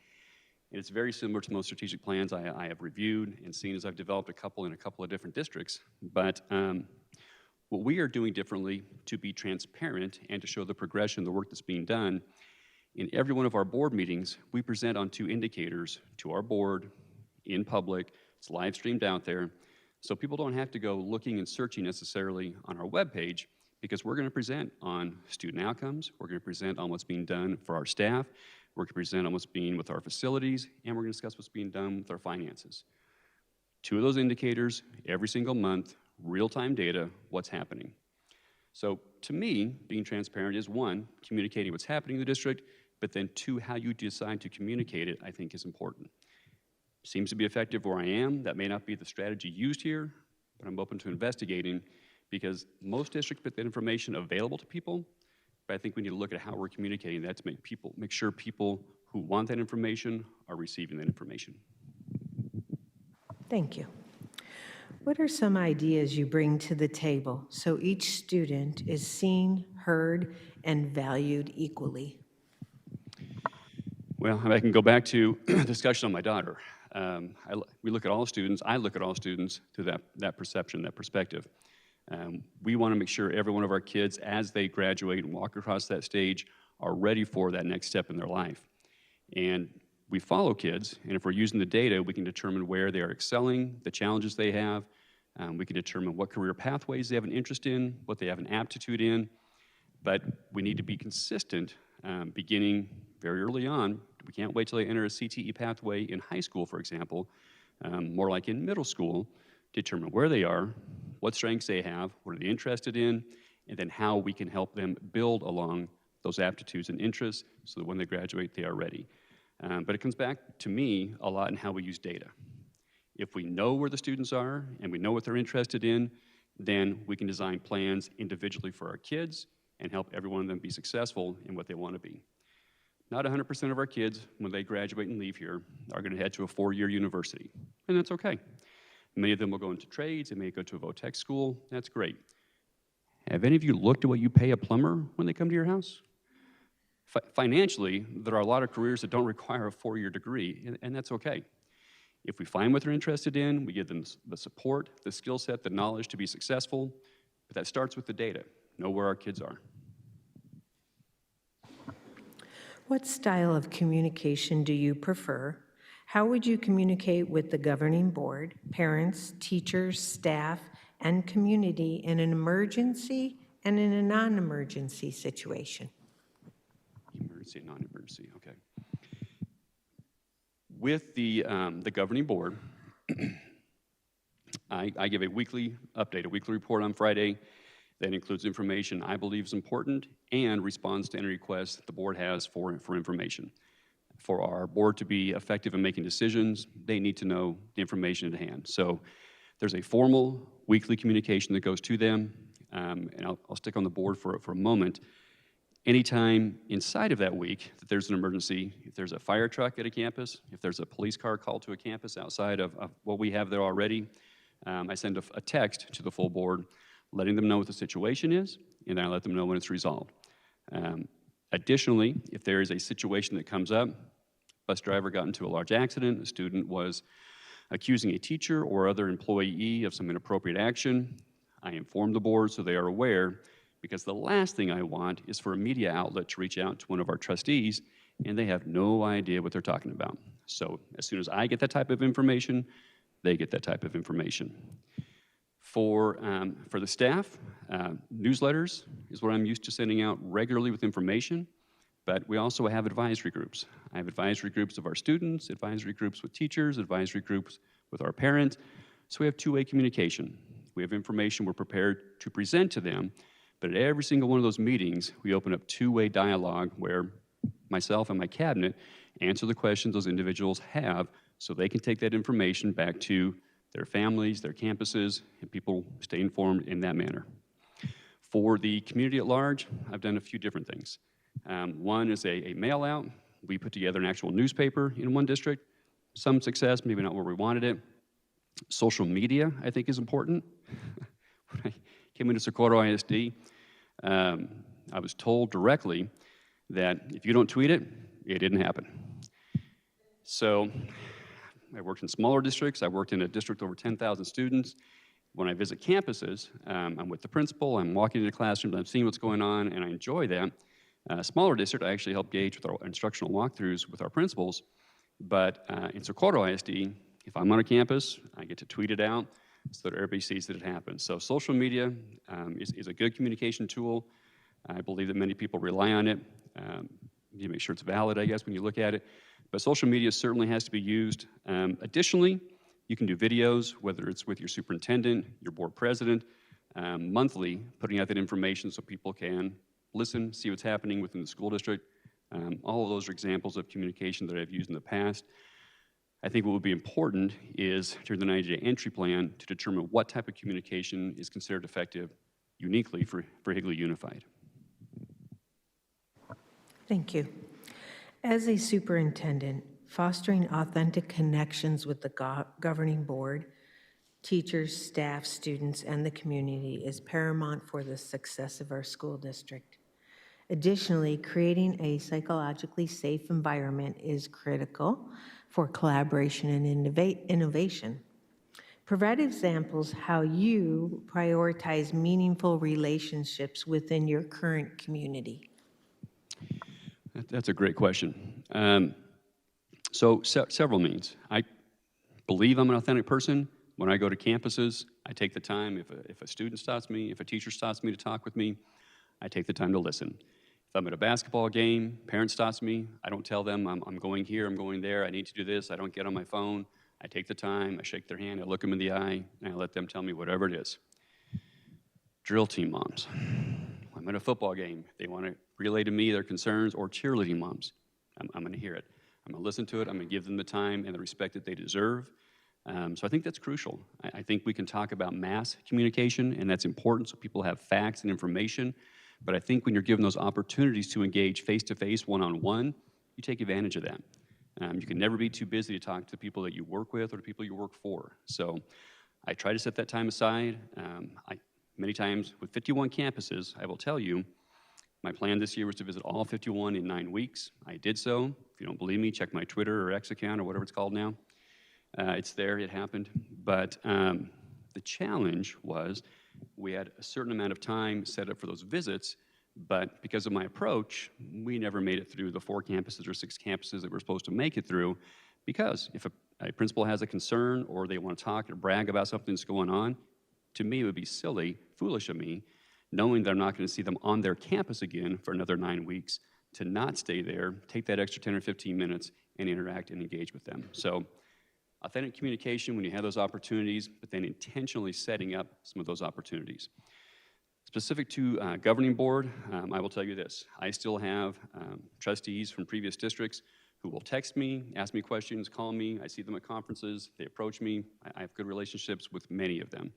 and it's very similar to most strategic plans I have reviewed and seen as I've developed a couple in a couple of different districts. But what we are doing differently to be transparent and to show the progression of the work that's being done, in every one of our board meetings, we present on 2 indicators to our board in public. It's live streamed out there, so people don't have to go looking and searching necessarily on our webpage, because we're going to present on student outcomes, we're going to present on what's being done for our staff, we're going to present on what's being with our facilities, and we're going to discuss what's being done with our finances. 2 of those indicators every single month, real-time data, what's happening. So to me, being transparent is 1, communicating what's happening in the district, but then 2, how you decide to communicate it, I think is important. Seems to be effective where I am. That may not be the strategy used here, but I'm open to investigating, because most districts put that information available to people, but I think we need to look at how we're communicating that to make sure people who want that information are receiving that information. Thank you. What are some ideas you bring to the table so each student is seen, heard, and valued equally? Well, I can go back to discussion on my daughter. We look at all students, I look at all students through that perception, that perspective. We want to make sure every one of our kids, as they graduate and walk across that stage, are ready for that next step in their life. And we follow kids, and if we're using the data, we can determine where they are excelling, the challenges they have. We can determine what career pathways they have an interest in, what they have an aptitude in. But we need to be consistent beginning very early on. We can't wait till they enter a CTE pathway in high school, for example, more like in middle school, determine where they are, what strengths they have, what are they interested in, and then how we can help them build along those aptitudes and interests so that when they graduate, they are ready. But it comes back to me a lot in how we use data. If we know where the students are and we know what they're interested in, then we can design plans individually for our kids and help every one of them be successful in what they want to be. Not 100% of our kids, when they graduate and leave here, are going to head to a 4-year university, and that's okay. Many of them will go into trades, they may go to a VOTEC school, that's great. Have any of you looked at what you pay a plumber when they come to your house? Financially, there are a lot of careers that don't require a 4-year degree, and that's okay. If we find what they're interested in, we give them the support, the skill set, the knowledge to be successful, but that starts with the data. Know where our kids are. What style of communication do you prefer? How would you communicate with the governing board, parents, teachers, staff, and community in an emergency and in a non-emergency situation? Emergency and non-emergency, okay. With the governing board, I give a weekly update, a weekly report on Friday. That includes information I believe is important and responds to any requests that the board has for information. For our board to be effective in making decisions, they need to know the information at hand. So there's a formal weekly communication that goes to them, and I'll stick on the board for a moment. Anytime inside of that week that there's an emergency, if there's a fire truck at a campus, if there's a police car called to a campus outside of what we have there already, I send a text to the full board letting them know what the situation is, and then I let them know when it's resolved. Additionally, if there is a situation that comes up, bus driver got into a large accident, a student was accusing a teacher or other employee of some inappropriate action, I inform the board so they are aware, because the last thing I want is for a media outlet to reach out to one of our trustees and they have no idea what they're talking about. So as soon as I get that type of information, they get that type of information. For the staff, newsletters is what I'm used to sending out regularly with information, but we also have advisory groups. I have advisory groups of our students, advisory groups with teachers, advisory groups with our parents. So we have two-way communication. We have information we're prepared to present to them, but at every single one of those meetings, we open up two-way dialogue where myself and my cabinet answer the questions those individuals have so they can take that information back to their families, their campuses, and people stay informed in that manner. For the community at large, I've done a few different things. One is a mail out. We put together an actual newspaper in one district. Some success, maybe not where we wanted it. Social media, I think, is important. When I came into Socorro ISD, I was told directly that if you don't tweet it, it didn't happen. So I worked in smaller districts. I worked in a district over 10,000 students. When I visit campuses, I'm with the principal, I'm walking into classrooms, I'm seeing what's going on, and I enjoy that. Smaller district, I actually help gauge with our instructional walkthroughs with our principals. But in Socorro ISD, if I'm on a campus, I get to tweet it out so that everybody sees that it happens. So social media is a good communication tool. I believe that many people rely on it. You make sure it's valid, I guess, when you look at it. But social media certainly has to be used. Additionally, you can do videos, whether it's with your superintendent, your board president, monthly, putting out that information so people can listen, see what's happening within the school district. All of those are examples of communication that I've used in the past. I think what would be important is during the 90-day entry plan to determine what type of communication is considered effective uniquely for Higley Unified. Thank you. As a superintendent, fostering authentic connections with the governing board, teachers, staff, students, and the community is paramount for the success of our school district. Additionally, creating a psychologically safe environment is critical for collaboration and innovation. Provide examples how you prioritize meaningful relationships within your current community. That's a great question. Several means. I believe I'm an authentic person. When I go to campuses, I take the time. If a student stops me, if a teacher stops me to talk with me, I take the time to listen. If I'm at a basketball game, parent stops me, I don't tell them I'm going here, I'm going there, I need to do this, I don't get on my phone. I take the time, I shake their hand, I look them in the eye, and I let them tell me whatever it is. Drill team moms. I'm at a football game. They want to relay to me their concerns, or cheerleading moms. I'm going to hear it. I'm going to listen to it. I'm going to give them the time and the respect that they deserve. So I think that's crucial. I think we can talk about mass communication, and that's important so people have facts and information. But I think when you're given those opportunities to engage face-to-face, one-on-one, you take advantage of that. You can never be too busy to talk to the people that you work with or the people you work for. So I try to set that time aside. Many times with 51 campuses, I will tell you, my plan this year was to visit all 51 in 9 weeks. I did so. If you don't believe me, check my Twitter or X account or whatever it's called now. It's there, it happened. But the challenge was we had a certain amount of time set up for those visits, but because of my approach, we never made it through the 4 campuses or 6 campuses that we're supposed to make it through, because if a principal has a concern or they want to talk or brag about something that's going on, to me it would be silly, foolish of me, knowing that I'm not going to see them on their campus again for another 9 weeks, to not stay there, take that extra 10 or 15 minutes and interact and engage with them. So authentic communication when you have those opportunities, but then intentionally setting up some of those opportunities. Specific to governing board, I will tell you this. I still have trustees from previous districts who will text me, ask me questions, call me. I see them at conferences. They approach me. I have good relationships with many of them.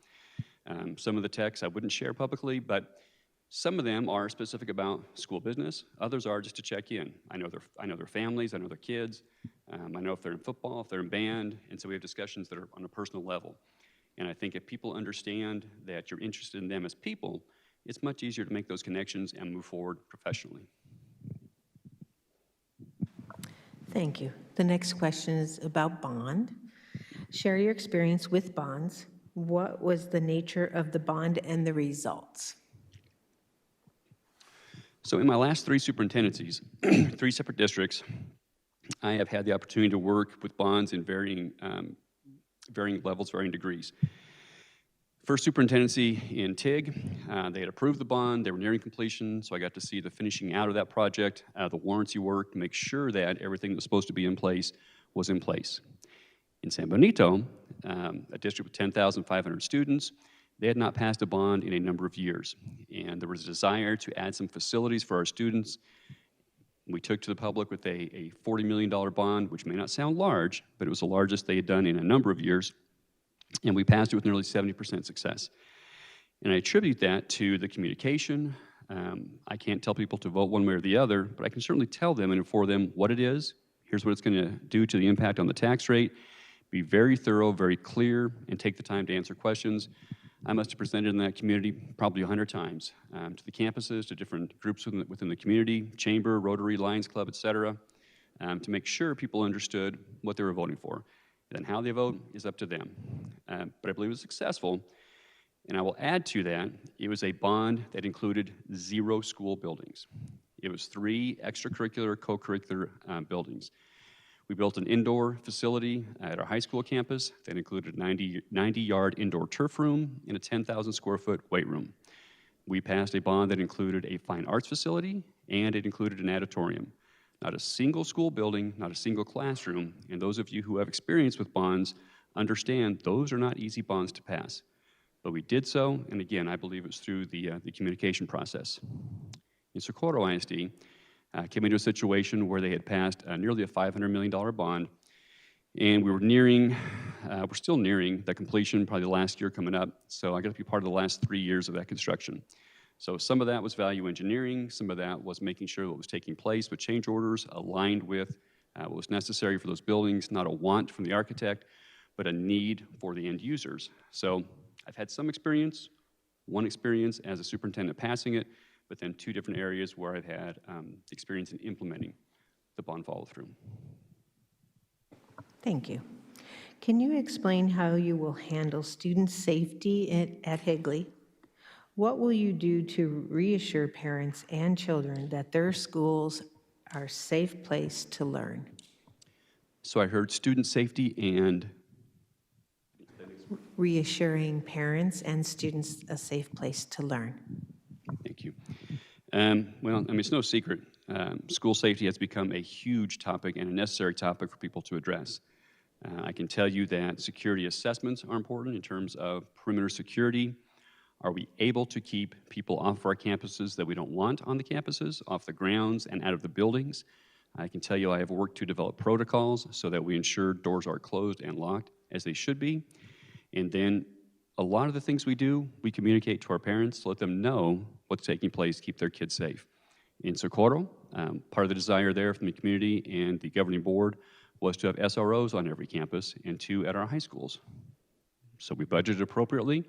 Some of the texts I wouldn't share publicly, but some of them are specific about school business. Others are just to check in. I know their families. I know their kids. I know if they're in football, if they're in band, and so we have discussions that are on a personal level. And I think if people understand that you're interested in them as people, it's much easier to make those connections and move forward professionally. Thank you. The next question is about bond. Share your experience with bonds. What was the nature of the bond and the results? So in my last 3 superintendencies, 3 separate districts, I have had the opportunity to work with bonds in varying levels, varying degrees. First superintendency in TIG, they had approved the bond, they were nearing completion, so I got to see the finishing out of that project, the warranty work, to make sure that everything that was supposed to be in place was in place. In San Benito, a district with 10,500 students, they had not passed a bond in a number of years, and there was a desire to add some facilities for our students. We took to the public with a $40 million bond, which may not sound large, but it was the largest they had done in a number of years, and we passed it with nearly 70% success. And I attribute that to the communication. I can't tell people to vote one way or the other, but I can certainly tell them and inform them what it is. Here's what it's going to do to the impact on the tax rate. Be very thorough, very clear, and take the time to answer questions. I must have presented in that community probably 100 times to the campuses, to different groups within the community, chamber, Rotary, Lions Club, et cetera, to make sure people understood what they were voting for. And then how they vote is up to them. But I believe it was successful. And I will add to that, it was a bond that included 0 school buildings. It was 3 extracurricular, co-curricular buildings. We built an indoor facility at our high school campus that included a 90-yard indoor turf room and a 10,000 square foot weight room. We passed a bond that included a fine arts facility, and it included an auditorium. Not a single school building, not a single classroom, and those of you who have experience with bonds understand those are not easy bonds to pass. But we did so, and again, I believe it's through the communication process. In Socorro ISD, came into a situation where they had passed nearly a $500 million bond, and we were we're still nearing the completion, probably the last year coming up, so I got to be part of the last 3 years of that construction. So some of that was value engineering, some of that was making sure what was taking place with change orders aligned with what was necessary for those buildings, not a want from the architect, but a need for the end users. So I've had some experience, one experience as a superintendent passing it, but then 2 different areas where I've had experience in implementing the bond follow-through. Thank you. Can you explain how you will handle student safety at Higley? What will you do to reassure parents and children that their schools are a safe place to learn? So I heard student safety and Reassuring parents and students a safe place to learn. thank you. Well, I mean, it's no secret. School safety has become a huge topic and a necessary topic for people to address. I can tell you that security assessments are important in terms of perimeter security. Are we able to keep people off our campuses that we don't want on the campuses, off the grounds and out of the buildings? I can tell you I have worked to develop protocols so that we ensure doors are closed and locked as they should be. And then a lot of the things we do, we communicate to our parents to let them know what's taking place to keep their kids safe. In Socorro, part of the desire there from the community and the governing board was to have SROs on every campus and 2 at our high schools. So we budgeted appropriately.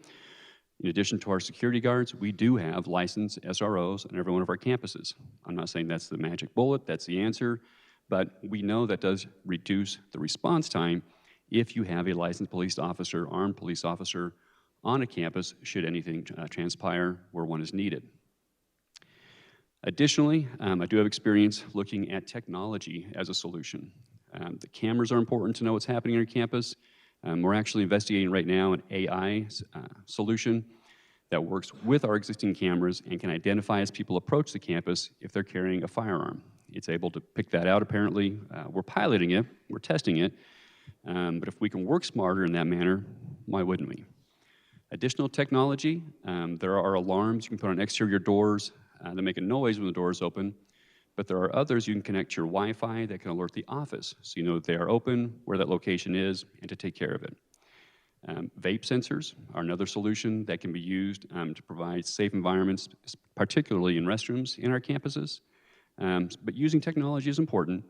In addition to our security guards, we do have licensed SROs on every one of our campuses. I'm not saying that's the magic bullet, that's the answer, but we know that does reduce the response time if you have a licensed police officer, armed police officer on a campus should anything transpire where one is needed. Additionally, I do have experience looking at technology as a solution. The cameras are important to know what's happening on your campus. We're actually investigating right now an AI solution that works with our existing cameras and can identify as people approach the campus if they're carrying a firearm. It's able to pick that out apparently. We're piloting it, we're testing it, but if we can work smarter in that manner, why wouldn't we? Additional technology, there are alarms you can put on exterior doors that make a noise when the door is open, but there are others you can connect to your Wi-Fi that can alert the office so you know that they are open, where that location is, and to take care of it. Vape sensors are another solution that can be used to provide safe environments, particularly in restrooms in our campuses. But using technology is important.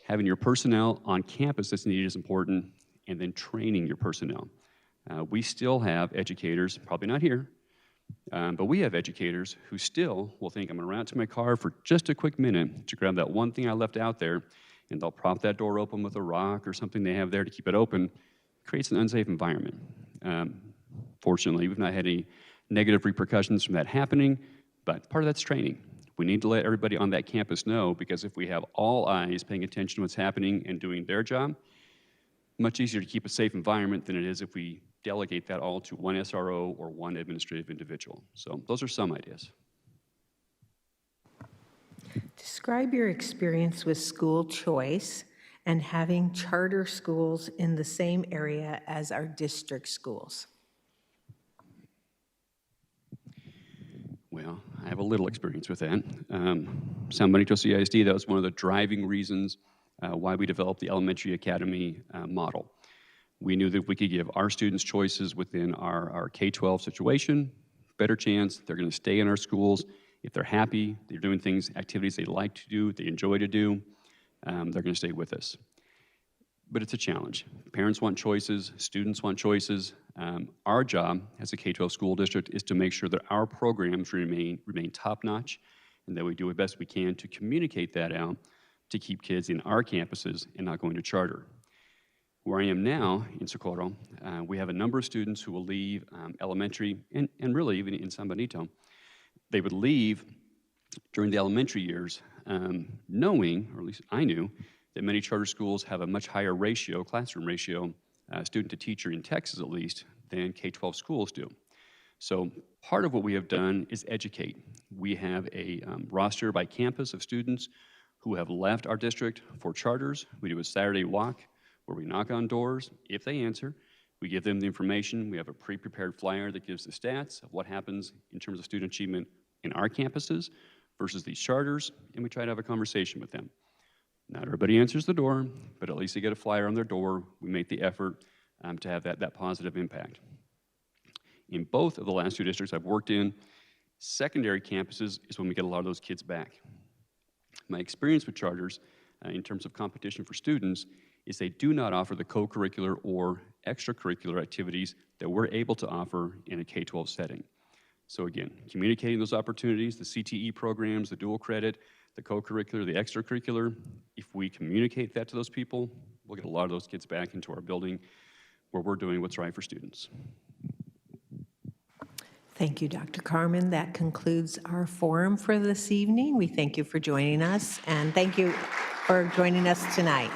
Having your personnel on campus that's needed is important, and then training your personnel. We still have educators, probably not here, but we have educators who still will think, I'm going to run out to my car for just a quick minute to grab that one thing I left out there, and they'll prop that door open with a rock or something they have there to keep it open. Creates an unsafe environment. Fortunately, we've not had any negative repercussions from that happening, but part of that's training. We need to let everybody on that campus know, because if we have all eyes paying attention to what's happening and doing their job, much easier to keep a safe environment than it is if we delegate that all to one SRO or one administrative individual. So those are some ideas. Describe your experience with school choice and having charter schools in the same area as our district schools. Well, I have a little experience with that. San Benito CISD, that was one of the driving reasons why we developed the elementary academy model. We knew that if we could give our students choices within our K-12 situation, better chance they're going to stay in our schools. If they're happy, they're doing things, activities they like to do, they enjoy to do, they're going to stay with us. But it's a challenge. Parents want choices, students want choices. Our job as a K-12 school district is to make sure that our programs remain top-notch, and that we do the best we can to communicate that out to keep kids in our campuses and not going to charter. Where I am now in Socorro, we have a number of students who will leave elementary, and really even in San Benito. They would leave during the elementary years knowing, or at least I knew, that many charter schools have a much higher ratio, classroom ratio, student to teacher in Texas at least, than K-12 schools do. So part of what we have done is educate. We have a roster by campus of students who have left our district for charters. We do a Saturday walk where we knock on doors. If they answer, we give them the information. We have a pre-prepared flyer that gives the stats of what happens in terms of student achievement in our campuses versus these charters, and we try to have a conversation with them. Not everybody answers the door, but at least they get a flyer on their door. We make the effort to have that positive impact. In both of the last two districts I've worked in, secondary campuses is when we get a lot of those kids back. My experience with charters in terms of competition for students is they do not offer the co-curricular or extracurricular activities that we're able to offer in a K-12 setting. So again, communicating those opportunities, the CTE programs, the dual credit, the co-curricular, the extracurricular, if we communicate that to those people, we'll get a lot of those kids back into our building where we're doing what's right for students. Thank you, Dr. Carman. That concludes our forum for this evening. We thank you for joining us, and thank you for joining us tonight.